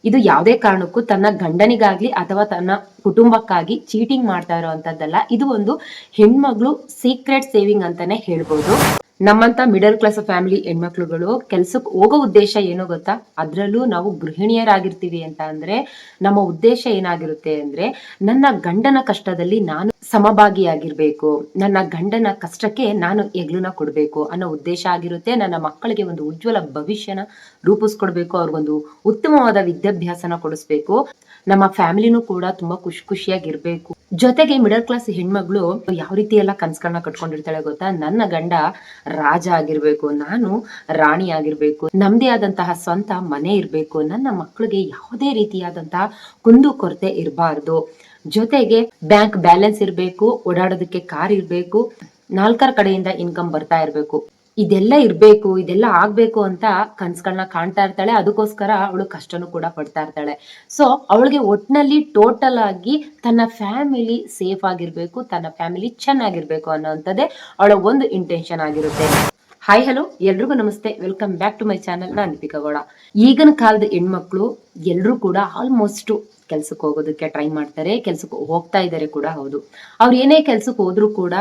ಇದು ಯಾವುದೇ ಕಾರಣಕ್ಕೂ ತನ್ನ ಗಂಡನಿಗಾಗ್ಲಿ ಅಥವಾ ತನ್ನ ಕುಟುಂಬಕ್ಕಾಗಿ ಚೀಟಿಂಗ್ ಮಾಡ್ತಾ ಇರುವಂತದ್ದಲ್ಲ. ಇದು ಒಂದು ಹೆಣ್ಮಗಳು ಸೀಕ್ರೆಟ್ ಸೇವಿಂಗ್ ಅಂತಾನೆ ಹೇಳ್ಬೋದು. ನಮ್ಮಂತ ಮಿಡಲ್ ಕ್ಲಾಸ್ ಫ್ಯಾಮಿಲಿ ಹೆಣ್ಮಕ್ಳುಗಳು ಕೆಲ್ಸಕ್ಕೆ ಹೋಗೋ ಉದ್ದೇಶ ಏನು ಗೊತ್ತಾ? ಅದ್ರಲ್ಲೂ ನಾವು ಗೃಹಿಣಿಯರಾಗಿರ್ತೀವಿ ಅಂತ ಅಂದ್ರೆ ನಮ್ಮ ಉದ್ದೇಶ ಏನಾಗಿರುತ್ತೆ ಅಂದ್ರೆ ನನ್ನ ಗಂಡನ ಕಷ್ಟದಲ್ಲಿ ನಾನು ಸಮಭಾಗಿಯಾಗಿರ್ಬೇಕು, ನನ್ನ ಗಂಡನ ಕಷ್ಟಕ್ಕೆ ನಾನು ಹೆಗ್ಲನ್ನ ಕೊಡ್ಬೇಕು ಅನ್ನೋ ಉದ್ದೇಶ ಆಗಿರುತ್ತೆ. ನನ್ನ ಮಕ್ಕಳಿಗೆ ಒಂದು ಉಜ್ವಲ ಭವಿಷ್ಯನ ರೂಪಿಸ್ಕೊಡ್ಬೇಕು, ಅವ್ರಿಗೊಂದು ಉತ್ತಮವಾದ ವಿದ್ಯಾಭ್ಯಾಸನ ಕೊಡಿಸ್ಬೇಕು, ನಮ್ಮ ಫ್ಯಾಮಿಲಿನೂ ಕೂಡ ತುಂಬಾ ಖುಷಿಯಾಗಿರ್ಬೇಕು. ಜೊತೆಗೆ ಮಿಡಲ್ ಕ್ಲಾಸ್ ಹೆಣ್ಮಗಳು ಯಾವ ರೀತಿ ಎಲ್ಲ ಕನ್ಸ್ಗಳನ್ನ ಕಟ್ಕೊಂಡಿರ್ತಾಳೆ ಗೊತ್ತಾ? ನನ್ನ ಗಂಡ ರಾಜ ಆಗಿರ್ಬೇಕು, ನಾನು ರಾಣಿ ಆಗಿರ್ಬೇಕು, ನಮ್ದೇ ಆದಂತಹ ಸ್ವಂತ ಮನೆ ಇರ್ಬೇಕು, ನನ್ನ ಮಕ್ಕಳಿಗೆ ಯಾವುದೇ ರೀತಿಯಾದಂತಹ ಕುಂದು ಕೊರತೆ ಇರಬಾರ್ದು, ಜೊತೆಗೆ ಬ್ಯಾಂಕ್ ಬ್ಯಾಲೆನ್ಸ್ ಇರ್ಬೇಕು, ಓಡಾಡೋದಕ್ಕೆ ಕಾರ್ ಇರ್ಬೇಕು, ನಾಲ್ಕರ ಕಡೆಯಿಂದ ಇನ್ಕಮ್ ಬರ್ತಾ ಇರ್ಬೇಕು, ಇದೆಲ್ಲ ಇರ್ಬೇಕು, ಇದೆಲ್ಲ ಆಗ್ಬೇಕು ಅಂತ ಕನ್ಸ್ಗಳನ್ನ ಕಾಣ್ತಾ ಇರ್ತಾಳೆ. ಅದಕ್ಕೋಸ್ಕರ ಅವಳು ಕಷ್ಟನೂ ಕೂಡ ಪಡ್ತಾ ಇರ್ತಾಳೆ. ಸೊ ಅವಳಿಗೆ ಒಟ್ನಲ್ಲಿ ಟೋಟಲ್ ಆಗಿ ತನ್ನ ಫ್ಯಾಮಿಲಿ ಸೇಫ್ ಆಗಿರ್ಬೇಕು, ತನ್ನ ಫ್ಯಾಮಿಲಿ ಚೆನ್ನಾಗಿರ್ಬೇಕು ಅನ್ನೋಂಥದ್ದೇ ಅವಳ ಒಂದು ಇಂಟೆನ್ಷನ್ ಆಗಿರುತ್ತೆ. ಹಾಯ್ ಹಲೋ, ಎಲ್ರಿಗೂ ನಮಸ್ತೆ, welcome back to my channel. ನಾನು ದೀಪಿಕಾ ಗೌಡ. ಈಗಿನ ಕಾಲದ ಹೆಣ್ಮಕ್ಳು ಎಲ್ರೂ ಕೂಡ ಆಲ್ಮೋಸ್ಟ್ ಕೆಲ್ಸಕ್ಕೆ ಹೋಗೋದಕ್ಕೆ ಟ್ರೈ ಮಾಡ್ತಾರೆ, ಕೆಲ್ಸಕ್ಕೆ ಹೋಗ್ತಾ ಇದ್ದಾರೆ ಕೂಡ. ಹೌದು, ಅವ್ರು ಏನೇ ಕೆಲ್ಸಕ್ಕೆ ಹೋದ್ರು ಕೂಡ,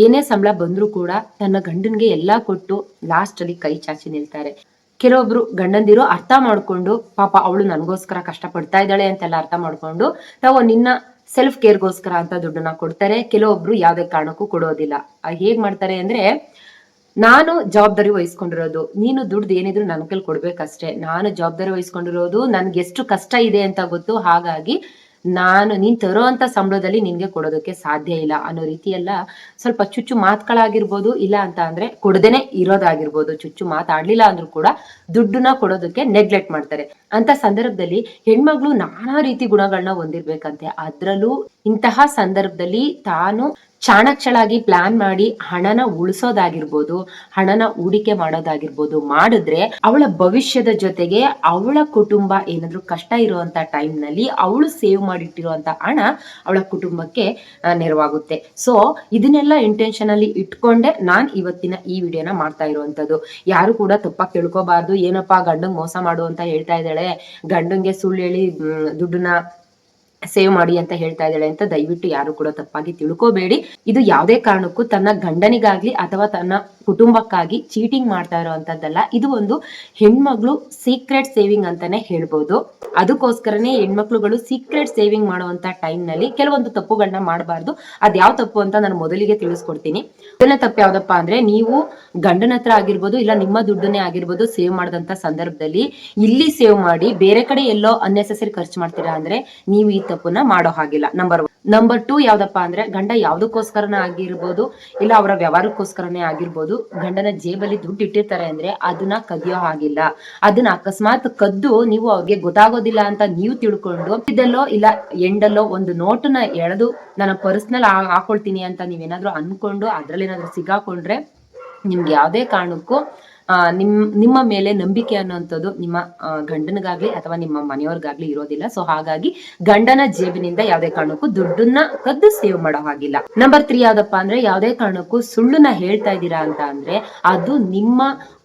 ಏನೇ ಸಂಬಳ ಬಂದ್ರು ಕೂಡ ತನ್ನ ಗಂಡನ್ಗೆ ಎಲ್ಲಾ ಕೊಟ್ಟು ಲಾಸ್ಟ್ ಅಲ್ಲಿ ಕೈ ಚಾಚಿ ನಿಲ್ತಾರೆ. ಕೆಲವೊಬ್ರು ಗಂಡಂದಿರು ಅರ್ಥ ಮಾಡ್ಕೊಂಡು ಪಾಪ ಅವಳು ನನಗೋಸ್ಕರ ಕಷ್ಟ ಪಡ್ತಾ ಇದ್ದಾಳೆ ಅಂತೆಲ್ಲ ಅರ್ಥ ಮಾಡ್ಕೊಂಡು ತಾವು ನಿನ್ನ ಸೆಲ್ಫ್ ಕೇರ್ಗೋಸ್ಕರ ಅಂತ ದುಡ್ಡನ್ನ ಕೊಡ್ತಾರೆ. ಕೆಲವೊಬ್ರು ಯಾವ್ದೇ ಕಾರಣಕ್ಕೂ ಕೊಡೋದಿಲ್ಲ. ಹೇಗ್ ಮಾಡ್ತಾರೆ ಅಂದ್ರೆ, ನಾನು ಜವಾಬ್ದಾರಿ ವಹಿಸ್ಕೊಂಡಿರೋದು, ನೀನು ದುಡ್ದು ಏನಿದ್ರು ನನ್ನ ಕೈಲಿ ಕೊಡ್ಬೇಕಷ್ಟೇ, ನಾನು ಜವಾಬ್ದಾರಿ ವಹಿಸ್ಕೊಂಡಿರೋದು, ನನ್ಗೆ ಎಷ್ಟು ಕಷ್ಟ ಇದೆ ಅಂತ ಗೊತ್ತು, ಹಾಗಾಗಿ ನೀನ್ ತರೋ ಅಂತ ಸಂಬಳದಲ್ಲಿ ನಿನ್ಗೆ ಕೊಡೋದಕ್ಕೆ ಸಾಧ್ಯ ಇಲ್ಲ ಅನ್ನೋ ರೀತಿ ಎಲ್ಲ ಸ್ವಲ್ಪ ಚುಚ್ಚು ಮಾತುಗಳಾಗಿರ್ಬೋದು, ಇಲ್ಲ ಅಂತ ಅಂದ್ರೆ ಕೊಡದೇನೆ ಇರೋದಾಗಿರ್ಬೋದು. ಚುಚ್ಚು ಮಾತಾಡ್ಲಿಲ್ಲ ಅಂದ್ರೂ ಕೂಡ ದುಡ್ಡನ್ನ ಕೊಡೋದಕ್ಕೆ ನೆಗ್ಲೆಕ್ಟ್ ಮಾಡ್ತಾರೆ. ಅಂತ ಸಂದರ್ಭದಲ್ಲಿ ಹೆಣ್ಮಗಳು ನಾನಾ ರೀತಿ ಗುಣಗಳನ್ನ ಹೊಂದಿರ್ಬೇಕಂತೆ. ಅದ್ರಲ್ಲೂ ಇಂತಹ ಸಂದರ್ಭದಲ್ಲಿ ತಾನು ಚಾಣಾಕ್ಷಳಾಗಿ ಪ್ಲಾನ್ ಮಾಡಿ ಹಣನ ಉಳಿಸೋದಾಗಿರ್ಬೋದು, ಹಣನ ಹೂಡಿಕೆ ಮಾಡೋದಾಗಿರ್ಬೋದು ಮಾಡಿದ್ರೆ ಅವಳ ಭವಿಷ್ಯದ ಜೊತೆಗೆ ಅವಳ ಕುಟುಂಬ ಏನಾದ್ರು ಕಷ್ಟ ಇರುವಂತ ಟೈಮ್ ನಲ್ಲಿ ಅವಳು ಸೇವ್ ಮಾಡಿಟ್ಟಿರುವಂತ ಹಣ ಅವಳ ಕುಟುಂಬಕ್ಕೆ ನೆರವಾಗುತ್ತೆ. ಸೊ ಇದನ್ನೆಲ್ಲ ಇಂಟೆನ್ಷನ್ ಅಲ್ಲಿ ಇಟ್ಕೊಂಡೆ ನಾನ್ ಇವತ್ತಿನ ಈ ವಿಡಿಯೋನ ಮಾಡ್ತಾ ಇರುವಂತದ್ದು. ಯಾರು ಕೂಡ ತಪ್ಪಾಗಿ ತಿಳ್ಕೊಬಾರ್ದು. ಏನಪ್ಪಾ ಗಂಡಂಗ್ ಮೋಸ ಮಾಡು ಅಂತ ಹೇಳ್ತಾ ಇದ್ದಾಳೆ, ಗಂಡಂಗೆ ಸುಳ್ಳು ಹೇಳಿ ದುಡ್ಡನ್ನ ಸೇವ್ ಮಾಡಿ ಅಂತ ಹೇಳ್ತಾ ಇದ್ದಾಳೆ ಅಂತ ದಯವಿಟ್ಟು ಯಾರು ಕೂಡ ತಪ್ಪಾಗಿ ತಿಳ್ಕೋಬೇಡಿ. ಇದು ಯಾವುದೇ ಕಾರಣಕ್ಕೂ ತನ್ನ ಗಂಡನಿಗಾಗ್ಲಿ ಅಥವಾ ತನ್ನ ಕುಟುಂಬಕ್ಕಾಗಿ ಚೀಟಿಂಗ್ ಮಾಡ್ತಾ ಇರುವಂತದ್ದಲ್ಲ. ಇದು ಒಂದು ಹೆಣ್ಮಗಳು ಸೀಕ್ರೆಟ್ ಸೇವಿಂಗ್ ಅಂತಾನೆ ಹೇಳ್ಬೋದು. ಅದಕ್ಕೋಸ್ಕರನೇ ಹೆಣ್ಮಕ್ಳುಗಳು ಸೀಕ್ರೆಟ್ ಸೇವಿಂಗ್ ಮಾಡುವಂತ ಟೈಮ್ ನಲ್ಲಿ ಕೆಲವೊಂದು ತಪ್ಪುಗಳನ್ನ ಮಾಡಬಾರ್ದು. ಅದ್ ಯಾವ ತಪ್ಪು ಅಂತ ನಾನು ಮೊದಲಿಗೆ ತಿಳಿಸ್ಕೊಡ್ತೀನಿ. ಮೊದಲನೇ ತಪ್ಪು ಯಾವ್ದಪ್ಪ ಅಂದ್ರೆ, ನೀವು ಗಂಡನ ಹತ್ರ ಆಗಿರ್ಬೋದು, ಇಲ್ಲ ನಿಮ್ಮ ದುಡ್ಡನ್ನೇ ಆಗಿರ್ಬೋದು ಸೇವ್ ಮಾಡದಂತ ಸಂದರ್ಭದಲ್ಲಿ ಇಲ್ಲಿ ಸೇವ್ ಮಾಡಿ ಬೇರೆ ಕಡೆ ಎಲ್ಲೋ ಅನ್ನೆಸೆಸರಿ ಖರ್ಚು ಮಾಡ್ತೀರಾ ಅಂದ್ರೆ ನೀವು ಈ ತಪ್ಪನ್ನ ಮಾಡೋ ಹಾಗಿಲ್ಲ. ನಂಬರ್ 2 ಯಾವ್ದಪ್ಪ ಅಂದ್ರೆ, ಗಂಡ ಯಾವ್ದಕ್ಕೋಸ್ಕರನೇ ಆಗಿರ್ಬೋದು, ಇಲ್ಲ ಅವರ ವ್ಯವಹಾರಕ್ಕೋಸ್ಕರನೇ ಆಗಿರ್ಬೋದು, ಗಂಡನ ಜೇಬಲ್ಲಿ ದುಡ್ಡು ಇಟ್ಟಿರ್ತಾರೆ ಅಂದ್ರೆ ಅದನ್ನ ಕದಿಯೋ ಹಾಗಿಲ್ಲ. ಅದನ್ನ ಅಕಸ್ಮಾತ್ ಕದ್ದು ನೀವು ಅವ್ರಿಗೆ ಗೊತ್ತಾಗೋದಿಲ್ಲ ಅಂತ ನೀವು ತಿಳ್ಕೊಂಡು ಇದಲ್ಲೋ ಇಲ್ಲ ಎಂಡಲ್ಲೋ ಒಂದು ನೋಟನ್ನ ಎಳೆದು ನನ್ನ ಪರ್ಸನಲ್ ಹಾಕೊಳ್ತೀನಿ ಅಂತ ನೀವೇನಾದ್ರೂ ಅನ್ಕೊಂಡು ಅದ್ರಲ್ಲಿ ಏನಾದ್ರೂ ಸಿಗಾಕೊಂಡ್ರೆ ನಿಮ್ಗೆ ಯಾವ್ದೇ ಕಾರಣಕ್ಕೂ ನಿಮ್ಮ ಮೇಲೆ ನಂಬಿಕೆ ಅನ್ನುವಂಥದ್ದು ನಿಮ್ಮ ಗಂಡನಿಗಾಗ್ಲಿ ಅಥವಾ ನಿಮ್ಮ ಮನೆಯವ್ರಿಗಾಗ್ಲಿ ಇರೋದಿಲ್ಲ. ಸೊ ಹಾಗಾಗಿ ಗಂಡನ ಜೇಬಿನಿಂದ ಯಾವ್ದೇ ಕಾರಣಕ್ಕೂ ದುಡ್ಡನ್ನ ಕದ್ದು ಸೇವ್ ಮಾಡೋ ಹಾಗಿಲ್ಲ. ನಂಬರ್ 3 ಯಾವ್ದಪ್ಪ ಅಂದ್ರೆ, ಯಾವ್ದೇ ಕಾರಣಕ್ಕೂ ಸುಳ್ಳನ್ನ ಹೇಳ್ತಾ ಇದ್ದೀರಾ ಅಂತ ಅಂದ್ರೆ ಅದು ನಿಮ್ಮ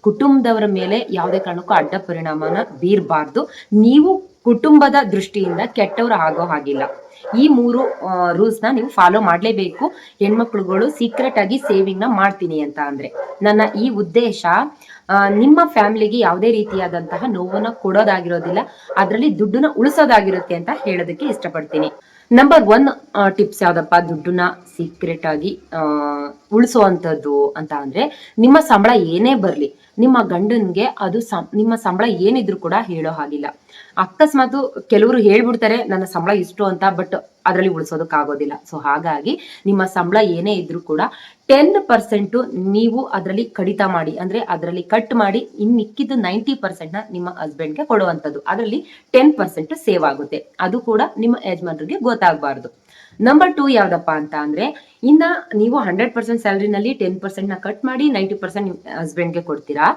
ಕುಟುಂಬದವರ ಮೇಲೆ ಯಾವ್ದೇ ಕಾರಣಕ್ಕೂ ಅಡ್ಡ ಪರಿಣಾಮನ ಬೀರ್ಬಾರ್ದು. ನೀವು ಕುಟುಂಬದ ದೃಷ್ಟಿಯಿಂದ ಕೆಟ್ಟವ್ರು ಆಗೋ ಹಾಗಿಲ್ಲ. ಈ 3 ರೂಲ್ಸ್ ನ ನೀವು ಫಾಲೋ ಮಾಡ್ಲೇಬೇಕು ಹೆಣ್ಮಕ್ಳುಗಳು ಸೀಕ್ರೆಟ್ ಆಗಿ ಸೇವಿಂಗ್ ನ ಮಾಡ್ತೀನಿ ಅಂತ ಅಂದ್ರೆ. ನನ್ನ ಈ ಉದ್ದೇಶ ನಿಮ್ಮ ಫ್ಯಾಮಿಲಿಗೆ ಯಾವುದೇ ರೀತಿಯಾದಂತಹ ನೋವನ್ನ ಕೊಡೋದಾಗಿರೋದಿಲ್ಲ, ಅದರಲ್ಲಿ ದುಡ್ಡನ್ನ ಉಳಿಸೋದಾಗಿರುತ್ತೆ ಅಂತ ಹೇಳೋದಕ್ಕೆ ಇಷ್ಟಪಡ್ತೀನಿ. ನಂಬರ್ 1 ಟಿಪ್ಸ್ ಯಾವ್ದಪ್ಪ ದುಡ್ಡನ್ನ ಸೀಕ್ರೆಟ್ ಆಗಿ ಉಳಿಸುವಂತದ್ದು ಅಂತ ಅಂದ್ರೆ, ನಿಮ್ಮ ಸಂಬಳ ಏನೇ ಬರ್ಲಿ ನಿಮ್ಮ ಗಂಡನ್ಗೆ ಅದು ನಿಮ್ಮ ಸಂಬಳ ಏನಿದ್ರು ಕೂಡ ಹೇಳೋ ಹಾಗಿಲ್ಲ. ಅಕಸ್ಮಾತ್ ಕೆಲವರು ಹೇಳ್ಬಿಡ್ತಾರೆ ನನ್ನ ಸಂಬಳ ಇಷ್ಟು ಅಂತ, ಬಟ್ ಅದರಲ್ಲಿ ಉಳಿಸೋದಕ್ಕಾಗೋದಿಲ್ಲ. ಸೊ ಹಾಗಾಗಿ ನಿಮ್ಮ ಸಂಬಳ ಏನೇ ಇದ್ರು ಕೂಡ 10% ನೀವು ಅದರಲ್ಲಿ ಕಡಿತ ಮಾಡಿ, ಅಂದ್ರೆ ಅದರಲ್ಲಿ ಕಟ್ ಮಾಡಿ ಇನ್ ಮಿಕ್ಕಿದ್ದು 90% ನ ನಿಮ್ಮ ಹಸ್ಬೆಂಡ್ಗೆ ಕೊಡುವಂಥದ್ದು. ಅದರಲ್ಲಿ 10% ಸೇವ್ ಆಗುತ್ತೆ. ಅದು ಕೂಡ ನಿಮ್ಮ ಯಜಮಾನರಿಗೆ ಗೊತ್ತಾಗಬಾರ್ದು. ನಂಬರ್ 2 ಯಾವ್ದಪ್ಪ ಅಂತ ಅಂದ್ರೆ, ಇನ್ನ ನೀವು 100% ಸ್ಯಾಲರಿನಲ್ಲಿ 10% ಕಟ್ ಮಾಡಿ 90% ಹಸ್ಬೆಂಡ್ಗೆ ಕೊಡ್ತೀರಾ.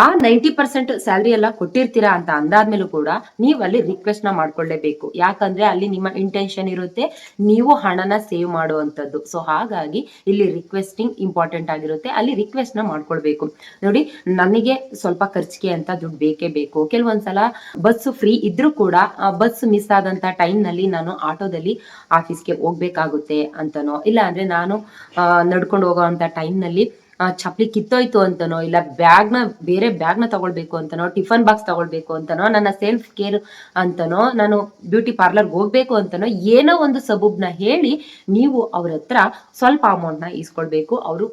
ಆ 90% ಸ್ಯಾಲರಿ ಎಲ್ಲ ಕೊಟ್ಟಿರ್ತೀರಾ ಅಂತ ಅಂದಾದ್ಮೇಲೂ ಕೂಡ ನೀವು ಅಲ್ಲಿ ರಿಕ್ವೆಸ್ಟ್ ನ ಮಾಡ್ಕೊಳ್ಳೇಬೇಕು. ಯಾಕಂದ್ರೆ ಅಲ್ಲಿ ನಿಮ್ಮ ಇಂಟೆನ್ಷನ್ ಇರುತ್ತೆ ನೀವು ಹಣನ ಸೇವ್ ಮಾಡುವಂತದ್ದು. ಸೊ ಹಾಗಾಗಿ ಇಲ್ಲಿ ರಿಕ್ವೆಸ್ಟಿಂಗ್ ಇಂಪಾರ್ಟೆಂಟ್ ಆಗಿರುತ್ತೆ. ಅಲ್ಲಿ ರಿಕ್ವೆಸ್ಟ್ ನ ಮಾಡ್ಕೊಳ್ಬೇಕು. ನೋಡಿ, ನನಗೆ ಸ್ವಲ್ಪ ಖರ್ಚಿಗೆ ಅಂತ ದುಡ್ಡು ಬೇಕೇ ಬೇಕು. ಕೆಲವೊಂದ್ಸಲ ಬಸ್ ಫ್ರೀ ಇದ್ರೂ ಕೂಡ ಬಸ್ ಮಿಸ್ ಆದಂತ ಟೈಮ್ ನಲ್ಲಿ ನಾನು ಆಟೋದಲ್ಲಿ ಆಫೀಸ್ಗೆ ಹೋಗ್ಬೇಕಾಗುತ್ತೆ ಅಂತನೋ, ಇಲ್ಲ ಅಂದ್ರೆ ನಾನು ನಡ್ಕೊಂಡು ಹೋಗೋವಂತ ಟೈಮ್ ನಲ್ಲಿ ಚಪ್ಲಿ ಕಿತ್ತೋಯ್ತು ಅಂತನೋ, ಇಲ್ಲ ಬೇರೆ ಬ್ಯಾಗ್ ನ ತಗೊಳ್ಬೇಕು ಅಂತನೋ, ಟಿಫನ್ ಬಾಕ್ಸ್ ತಗೊಳ್ಬೇಕು ಅಂತನೋ, ನನ್ನ ಸೆಲ್ಫ್ ಕೇರ್ ಅಂತನೋ, ನಾನು ಬ್ಯೂಟಿ ಪಾರ್ಲರ್ ಹೋಗ್ಬೇಕು ಅಂತನೋ, ಏನೋ ಒಂದು ಸಬೂಬ್ನ ಹೇಳಿ ನೀವು ಅವ್ರ ಹತ್ರ ಸ್ವಲ್ಪ ಅಮೌಂಟ್ ನ ಇಸ್ಕೊಳ್ಬೇಕು. ಅವರು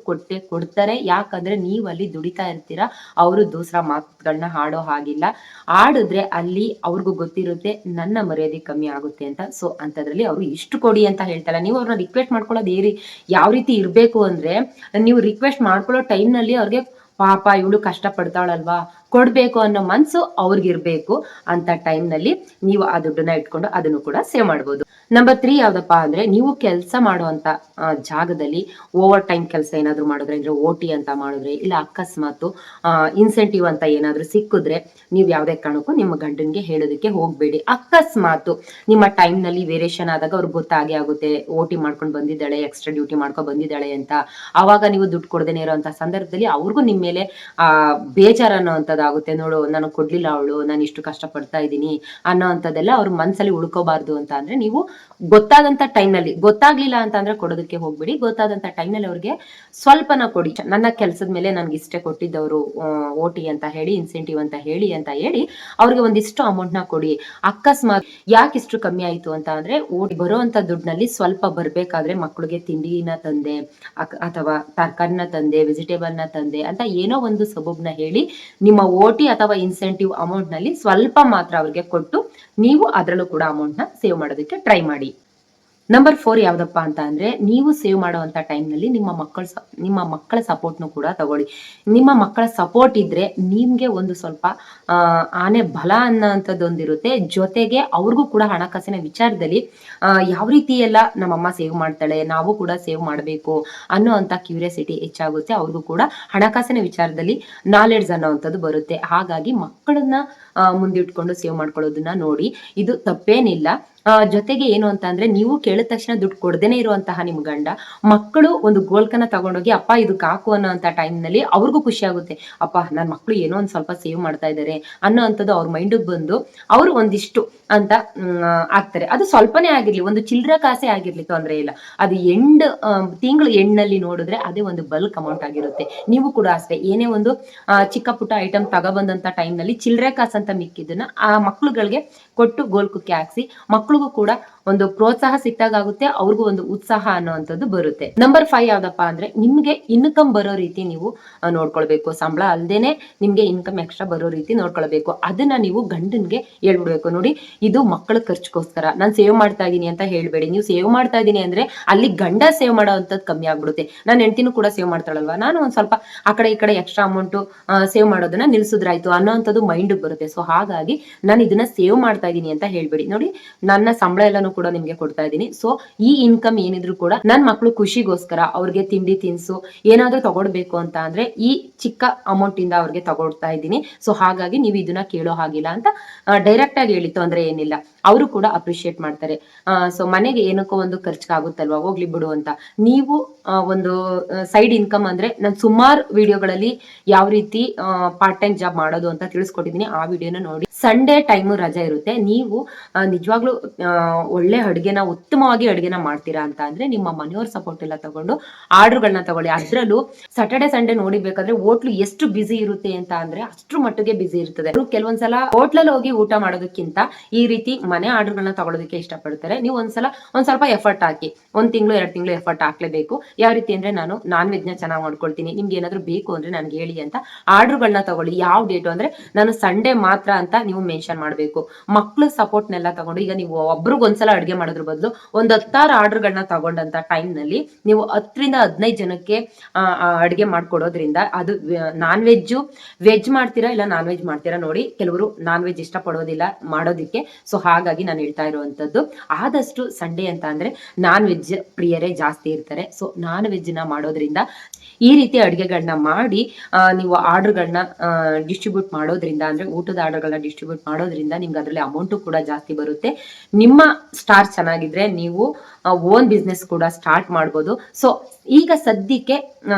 ಕೊಡ್ತಾರೆ. ಯಾಕಂದ್ರೆ ನೀವು ಅಲ್ಲಿ ದುಡಿತಾ ಇರ್ತೀರಾ. ಅವರು ದೂಸರಾ ಮಾತುಗಳನ್ನ ಆಡೋ ಹಾಗಿಲ್ಲ. ಆಡಿದ್ರೆ ಅಲ್ಲಿ ಅವ್ರಿಗೂ ಗೊತ್ತಿರುತ್ತೆ ನನ್ನ ಮರ್ಯಾದೆ ಕಮ್ಮಿ ಆಗುತ್ತೆ ಅಂತ. ಸೊ ಅಂತದ್ರಲ್ಲಿ ಅವರು ಇಷ್ಟು ಕೊಡಿ ಅಂತ ಹೇಳ್ತಾರೆ. ನೀವು ಅವ್ರನ್ನ ರಿಕ್ವೆಸ್ಟ್ ಮಾಡ್ಕೊಳ್ಳೋದು ಯಾವ ರೀತಿ ಇರ್ಬೇಕು ಅಂದ್ರೆ, ನೀವು ರಿಕ್ವೆಸ್ಟ್ ಮಾಡ್ಕೊಳ್ಳೋ ಟೈಮ್ ನಲ್ಲಿ ಅವ್ರಿಗೆ ಪಾಪ ಇವಳು ಕಷ್ಟ ಪಡ್ತಾಳಲ್ವಾ, ಕೊಡ್ಬೇಕು ಅನ್ನೋ ಮನ್ಸು ಅವ್ರಿಗಿರ್ಬೇಕು. ಅಂತ ಟೈಮ್ ನಲ್ಲಿ ನೀವು ಆ ದುಡ್ಡನ್ನ ಇಟ್ಕೊಂಡು ಅದನ್ನು ಕೂಡ ಸೇವ್ ಮಾಡ್ಬೋದು. ನಂಬರ್ 3 ಯಾವ್ದಪ್ಪ ಅಂದ್ರೆ, ನೀವು ಕೆಲಸ ಮಾಡುವಂತ ಜಾಗದಲ್ಲಿ ಓವರ್ ಟೈಮ್ ಕೆಲಸ ಏನಾದ್ರು ಮಾಡಿದ್ರೆ, ಅಂದ್ರೆ OT ಅಂತ ಮಾಡಿದ್ರೆ, ಇಲ್ಲ ಅಕಸ್ಮಾತ್ ಇನ್ಸೆಂಟಿವ್ ಅಂತ ಏನಾದ್ರು ಸಿಕ್ಕಿದ್ರೆ, ನೀವು ಯಾವ್ದೇ ಕಾರಣಕ್ಕೂ ನಿಮ್ಮ ಗಂಡನ್ಗೆ ಹೇಳೋದಕ್ಕೆ ಹೋಗ್ಬೇಡಿ. ಅಕಸ್ಮಾತ್ ನಿಮ್ಮ ಟೈಮ್ ನಲ್ಲಿ ವೇರಿಯೇಷನ್ ಆದಾಗ ಅವ್ರಿಗೆ ಗೊತ್ತಾಗೇ ಆಗುತ್ತೆ, OT ಮಾಡ್ಕೊಂಡು ಬಂದಿದ್ದಾಳೆ, ಎಕ್ಸ್ಟ್ರಾ ಡ್ಯೂಟಿ ಮಾಡ್ಕೊಂಡು ಬಂದಿದ್ದಾಳೆ ಅಂತ. ಅವಾಗ ನೀವು ದುಡ್ಡು ಕೊಡದೇನೆ ಇರೋಂತ ಸಂದರ್ಭದಲ್ಲಿ ಅವ್ರಿಗೂ ನಿಮ್ ಮೇಲೆ ಬೇಜಾರ್ ಅನ್ನೋಂಥದ್ದಾಗುತ್ತೆ. ನೋಡು, ನಾನು ಕೊಡ್ಲಿಲ್ಲ, ಅವಳು ನಾನು ಇಷ್ಟು ಕಷ್ಟ ಪಡ್ತಾ ಇದ್ದೀನಿ ಅನ್ನೋ ಅಂತದೆಲ್ಲ ಅವ್ರ ಮನ್ಸಲ್ಲಿ ಉಳ್ಕೋಬಾರ್ದು ಅಂತ ಅಂದ್ರೆ, ನೀವು ಗೊತ್ತಾದಂತ ಟೈಮ್ ನಲ್ಲಿ, ಗೊತ್ತಾಗ್ಲಿಲ್ಲ ಅಂತ ಅಂದ್ರೆ ಕೊಡೋದಕ್ಕೆ ಹೋಗ್ಬಿಡಿ. ಗೊತ್ತಾದಂತ ಟೈಮ್ ನಲ್ಲಿ ಅವ್ರಿಗೆ ಸ್ವಲ್ಪನ ಕೊಡಿ. ನನ್ನ ಕೆಲ್ಸದ ಮೇಲೆ ನನ್ಗೆ ಇಷ್ಟೇ ಕೊಟ್ಟಿದ್ದವರು, OT ಅಂತ ಹೇಳಿ, ಇನ್ಸೆಂಟಿವ್ ಅಂತ ಹೇಳಿ ಅವ್ರಿಗೆ ಒಂದಿಷ್ಟು ಅಮೌಂಟ್ ನ ಕೊಡಿ. ಅಕಸ್ಮಾತ್ ಯಾಕೆ ಇಷ್ಟು ಕಮ್ಮಿ ಆಯ್ತು ಅಂತ ಅಂದ್ರೆ, ಬರುವಂತ ದುಡ್ಡಿನಲ್ಲಿ ಸ್ವಲ್ಪ ಬರ್ಬೇಕಾದ್ರೆ ಮಕ್ಕಳಿಗೆ ತಿಂಡಿನ ತಂದೆ ಅಥವಾ ತರಕಾರಿನ ತಂದೆ, ವೆಜಿಟೇಬಲ್ ನ ತಂದೆ ಅಂತ ಏನೋ ಒಂದು ಸಬಬ್ನ ಹೇಳಿ ನಿಮ್ಮ OT ಅಥವಾ ಇನ್ಸೆಂಟಿವ್ ಅಮೌಂಟ್ ನಲ್ಲಿ ಸ್ವಲ್ಪ ಮಾತ್ರ ಅವ್ರಿಗೆ ಕೊಟ್ಟು ನೀವು ಅದರಲ್ಲೂ ಕೂಡ ಅಮೌಂಟ್ ನ ಸೇವ್ ಮಾಡೋದಕ್ಕೆ ಟ್ರೈ ಮಾಡಿ. ನಂಬರ್ 4 ಯಾವ್ದಪ್ಪ ಅಂತ ಅಂದ್ರೆ, ನೀವು ಸೇವ್ ಮಾಡುವಂತ ಟೈಮ್ ನಲ್ಲಿ ನಿಮ್ಮ ಮಕ್ಕಳ ಸಪೋರ್ಟ್ನು ಕೂಡ ತಗೊಳ್ಳಿ. ನಿಮ್ಮ ಮಕ್ಕಳ ಸಪೋರ್ಟ್ ಇದ್ರೆ ನಿಮ್ಗೆ ಒಂದು ಸ್ವಲ್ಪ ಆನೆ ಬಲ ಅನ್ನೋಂಥದ್ದೊಂದಿರುತ್ತೆ. ಜೊತೆಗೆ ಅವ್ರಿಗೂ ಕೂಡ ಹಣಕಾಸಿನ ವಿಚಾರದಲ್ಲಿ ಯಾವ ರೀತಿ ಎಲ್ಲ ನಮ್ಮಮ್ಮ ಸೇವ್ ಮಾಡ್ತಾಳೆ, ನಾವು ಕೂಡ ಸೇವ್ ಮಾಡಬೇಕು ಅನ್ನೋ ಅಂತ ಕ್ಯೂರಿಯಾಸಿಟಿ ಹೆಚ್ಚಾಗುತ್ತೆ. ಅವ್ರಿಗೂ ಕೂಡ ಹಣಕಾಸಿನ ವಿಚಾರದಲ್ಲಿ ನಾಲೆಡ್ಜ್ ಅನ್ನೋವಂಥದ್ದು ಬರುತ್ತೆ. ಹಾಗಾಗಿ ಮಕ್ಕಳನ್ನ ಮುಂದಿಟ್ಕೊಂಡು ಸೇವ್ ಮಾಡ್ಕೊಳ್ಳೋದನ್ನ ನೋಡಿ, ಇದು ತಪ್ಪೇನಿಲ್ಲ. ಜೊತೆಗೆ ಏನು ಅಂತ ಅಂದ್ರೆ, ನೀವು ಕೇಳಿದ ತಕ್ಷಣ ದುಡ್ಡು ಕೊಡದೇನೆ ಇರುವಂತಹ ನಿಮ್ ಗಂಡ ಮಕ್ಕಳು ಒಂದು ಗೋಲ್ಕನ ತಗೊಂಡೋಗಿ ಅಪ್ಪ ಇದಕ್ಕೆ ಹಾಕು ಅನ್ನೋ ಅಂತ ಟೈಮ್ ನಲ್ಲಿ ಅವ್ರಿಗೂ ಖುಷಿ ಆಗುತ್ತೆ. ಅಪ್ಪ ನನ್ನ ಮಕ್ಕಳು ಏನೋ ಒಂದ್ ಸ್ವಲ್ಪ ಸೇವ್ ಮಾಡ್ತಾ ಇದಾರೆ ಅನ್ನೋ ಅಂತದ್ದು ಅವ್ರ ಮೈಂಡಿಗೆ ಬಂದು ಅವ್ರು ಒಂದಿಷ್ಟು ಅಂತ ಆಗ್ತಾರೆ. ಅದು ಸ್ವಲ್ಪನೇ ಆಗಿರ್ಲಿ, ಒಂದು ಚಿಲ್ಲರೆ ಕಾಸೆ ಆಗಿರ್ಲಿ, ತೊಂದ್ರೆ ಇಲ್ಲ. ಅದು ತಿಂಗಳು ಎಂಡ್ನಲ್ಲಿ ನೋಡಿದ್ರೆ ಅದೇ ಒಂದು ಬಲ್ಕ್ ಅಮೌಂಟ್ ಆಗಿರುತ್ತೆ. ನೀವು ಕೂಡ ಅಷ್ಟೇ, ಏನೇ ಒಂದು ಚಿಕ್ಕ ಪುಟ್ಟ ಐಟಮ್ ತಗೊಬಂದಂತ ಟೈಮ್ ನಲ್ಲಿ ಚಿಲ್ಲರೆ ಕಾಸು ಅಂತ ಮಿಕ್ಕಿದ್ದನ್ನ ಆ ಮಕ್ಳುಗಳಿಗೆ ಕೊಟ್ಟು ಗೋಲ್ಕಕ್ಕೆ ಹಾಕ್ಸಿ, ಮಕ್ಳಿಗೂ ಕೂಡ ಒಂದು ಪ್ರೋತ್ಸಾಹ ಸಿಕ್ಕಾಗುತ್ತೆ, ಅವ್ರಿಗೂ ಒಂದು ಉತ್ಸಾಹ ಅನ್ನೋಂಥದ್ದು ಬರುತ್ತೆ. ನಂಬರ್ 5 ಯಾವ್ದಪ್ಪ ಅಂದ್ರೆ, ನಿಮ್ಗೆ ಇನ್ಕಮ್ ಬರೋ ರೀತಿ ನೀವು ನೋಡ್ಕೊಳ್ಬೇಕು. ಸಂಬಳ ಅಲ್ದೇನೆ ನಿಮ್ಗೆ ಇನ್ಕಮ್ ಎಕ್ಸ್ಟ್ರಾ ಬರೋ ರೀತಿ ನೋಡ್ಕೊಳ್ಬೇಕು. ಅದನ್ನ ನೀವು ಗಂಡನ್ಗೆ ಹೇಳ್ಬಿಡ್ಬೇಕು. ನೋಡಿ, ಇದು ಮಕ್ಕಳ ಖರ್ಚಿಗೋಸ್ಕರ ನಾನು ಸೇವ್ ಮಾಡ್ತಾ ಇದೀನಿ ಅಂತ ಹೇಳ್ಬೇಡಿ. ನೀವು ಸೇವ್ ಮಾಡ್ತಾ ಇದೀನಿ ಅಂದ್ರೆ ಅಲ್ಲಿ ಗಂಡ ಸೇವ್ ಮಾಡೋ ಅಂತದ್ದು ಕಮ್ಮಿ ಆಗ್ಬಿಡುತ್ತೆ. ನಾನು ಹೆಂಡತಿನೂ ಕೂಡ ಸೇವ್ ಮಾಡ್ತಾಳಲ್ವಾ, ನಾನು ಒಂದ್ ಸ್ವಲ್ಪ ಆ ಕಡೆ ಈ ಕಡೆ ಎಕ್ಸ್ಟ್ರಾ ಅಮೌಂಟ್ ಸೇವ್ ಮಾಡೋದನ್ನ ನಿಲ್ಸಿದ್ರಾಯ್ತು ಅನ್ನೋಂಥದ್ದು ಮೈಂಡ್ ಬರುತ್ತೆ. ಸೊ ಹಾಗಾಗಿ ನಾನು ಇದನ್ನ ಸೇವ್ ಮಾಡ್ತಾ ಇದೀನಿ ಅಂತ ಹೇಳ್ಬೇಡಿ. ನೋಡಿ, ನನ್ನ ಸಂಬಳ ಎಲ್ಲಾನು ಕೂಡ ನಿಮ್ಗೆ ಕೊಡ್ತಾ ಇದ್ದೀನಿ. ಸೊ ಈ ಇನ್ಕಮ್ ಏನಿದ್ರು ಕೂಡ ನನ್ ಮಕ್ಳು ಖುಷಿಗೋಸ್ಕರ ಅವ್ರಿಗೆ ತಿಂಡಿ ತಿನ್ಸು ಏನಾದ್ರೂ ತಗೊಳ್ಬೇಕು ಅಂತ ಅಂದ್ರೆ ಈ ಚಿಕ್ಕ ಅಮೌಂಟ್ ಇಂದ ಅವ್ರಿಗೆ ತಗೊಳ್ತಾ ಇದ್ದೀನಿ. ಸೊ ಹಾಗಾಗಿ ನೀವು ಇದನ್ನ ಕೇಳೋ ಹಾಗಿಲ್ಲ ಅಂತ ಡೈರೆಕ್ಟ್ ಆಗಿ ಹೇಳಿ, ತೊಂದ್ರೆ ಏನಿಲ್ಲ. ಅವರು ಕೂಡ ಅಪ್ರಿಶಿಯೇಟ್ ಮಾಡ್ತಾರೆ. ಸೊ ಮನೆಗೆ ಏನಕ್ಕೋ ಒಂದು ಖರ್ಚಾಗುತ್ತಲ್ವಾ, ಹೋಗ್ಲಿ ಬಿಡು ಅಂತ. ನೀವು ಒಂದು ಸೈಡ್ ಇನ್ಕಮ್ ಅಂದ್ರೆ, ನಾನು ಸುಮಾರು ವಿಡಿಯೋಗಳಲ್ಲಿ ಯಾವ ರೀತಿ ಪಾರ್ಟ್ ಟೈಮ್ ಜಾಬ್ ಮಾಡೋದು ಅಂತ ತಿಳಿಸ್ಕೊಟ್ಟಿದ್ದೀನಿ. ಆ ವಿಡಿಯೋನ ನೋಡಿ. ಸಂಡೇ ಟೈಮ್ ರಜೆ ಇರುತ್ತೆ, ನೀವು ನಿಜವಾಗ್ಲೂ ಒಳ್ಳೆ ಅಡುಗೆನ, ಉತ್ತಮವಾಗಿ ಅಡುಗೆನ ಮಾಡ್ತೀರಾ ಅಂತ ಅಂದ್ರೆ ನಿಮ್ಮ ಮನೆಯವ್ರ ಸಪೋರ್ಟ್ ಎಲ್ಲ ತಗೊಂಡು ಆರ್ಡರ್ಗಳನ್ನ ತಗೊಳ್ಳಿ. ಅದ್ರಲ್ಲೂ ಸ್ಯಾಟರ್ಡೆ ಸಂಡೇ ನೋಡಿಬೇಕಾದ್ರೆ ಹೋಟ್ಲು ಎಷ್ಟು ಬಿಸಿ ಇರುತ್ತೆ ಅಂತ ಅಂದ್ರೆ ಅಷ್ಟ್ರ ಮಟ್ಟಿಗೆ ಬಿಸಿ ಇರ್ತದೆ. ಕೆಲವೊಂದ್ಸಲ ಹೋಟ್ಲಲ್ಲಿ ಹೋಗಿ ಊಟ ಮಾಡೋದಕ್ಕಿಂತ ಈ ರೀತಿ ಮನೆ ಆರ್ಡರ್ಗಳನ್ನ ತಗೊಳ್ಳೋದಕ್ಕೆ ಇಷ್ಟಪಡ್ತಾರೆ. ನೀವು ಒಂದ್ ಸ್ವಲ್ಪ ಎಫರ್ಟ್ ಹಾಕಿ, 1 ತಿಂಗಳು 2 ತಿಂಗಳು ಎಫರ್ಟ್ ಹಾಕ್ಲೇಬೇಕು. ಯಾವ ರೀತಿ ಅಂದ್ರೆ ನಾನು ನಾನ್ ವೆಜ್ ನ ಚೆನ್ನಾಗಿ ಮಾಡ್ಕೊಳ್ತೀನಿ, ನಿಮ್ಗೆ ಏನಾದ್ರು ಬೇಕು ಅಂದ್ರೆ ನನ್ಗೆ ಹೇಳಿ ಅಂತ ಆರ್ಡರ್ಗಳನ್ನ ತಗೊಳ್ಳಿ. ಯಾವ ಡೇಟು ಅಂದ್ರೆ ನಾನು ಸಂಡೇ ಮಾತ್ರ ಅಂತ ನೀವು ಮೆನ್ಷನ್ ಮಾಡಬೇಕು. ಮಕ್ಳು ಸಪೋರ್ಟ್ನೆಲ್ಲ ತಗೊಂಡು ಈಗ ನೀವು ಒಬ್ರಿಗೊಂದ್ಸಲ ಅಡುಗೆ ಮಾಡೋದ್ರ ಬದಲು ಒಂದ್ 10 ಆರ್ಡರ್ಗಳನ್ನ ತಗೊಂಡಂತ ಟೈಮ್ ನಲ್ಲಿ ನೀವು 10 ರಿಂದ 15 ಜನಕ್ಕೆ ಅಡುಗೆ ಮಾಡ್ಕೊಡೋದ್ರಿಂದ ಅದು ನಾನ್ ವೆಜ್ ಮಾಡ್ತೀರಾ ಇಲ್ಲ ನಾನ್ ವೆಜ್ ಮಾಡ್ತೀರಾ ನೋಡಿ. ಕೆಲವರು ನಾನ್ ವೆಜ್ ಇಷ್ಟಪಡೋದಿಲ್ಲ ಮಾಡೋದಿಕ್ಕೆ, ಸೊ ಹಾಗಾಗಿ ನಾನು ಹೇಳ್ತಾ ಇರುವಂತದ್ದು ಆದಷ್ಟು ಸಂಡೇ ಅಂತ ಅಂದ್ರೆ ನಾನ್ ವೆಜ್ ಪ್ರಿಯರೇ ಜಾಸ್ತಿ ಇರ್ತಾರೆ. ಸೊ ನಾನ್ ವೆಜ್ ನ ಮಾಡೋದ್ರಿಂದ ಈ ರೀತಿ ಅಡುಗೆಗಳನ್ನ ಮಾಡಿ ನೀವು ಆರ್ಡರ್ಗಳನ್ನ ಡಿಸ್ಟ್ರಿಬ್ಯೂಟ್ ಮಾಡೋದ್ರಿಂದ ಅಂದ್ರೆ ಊಟದ ಆರ್ಡರ್ಗಳನ್ನ ಡಿಸ್ಟ್ರಿಬ್ಯೂಟ್ ಮಾಡೋದ್ರಿಂದ ನಿಮ್ಗೆ ಅದರಲ್ಲಿ ಅಮೌಂಟು ಕೂಡ ಜಾಸ್ತಿ ಬರುತ್ತೆ. ನಿಮ್ಮ ಸ್ಟಾರ್ ಚೆನ್ನಾಗಿದ್ರೆ ನೀವು ಓನ್ ಬಿಸ್ನೆಸ್ ಕೂಡ ಸ್ಟಾರ್ಟ್ ಮಾಡ್ಬೋದು. ಸೊ ಈಗ ಸದ್ಯಕ್ಕೆ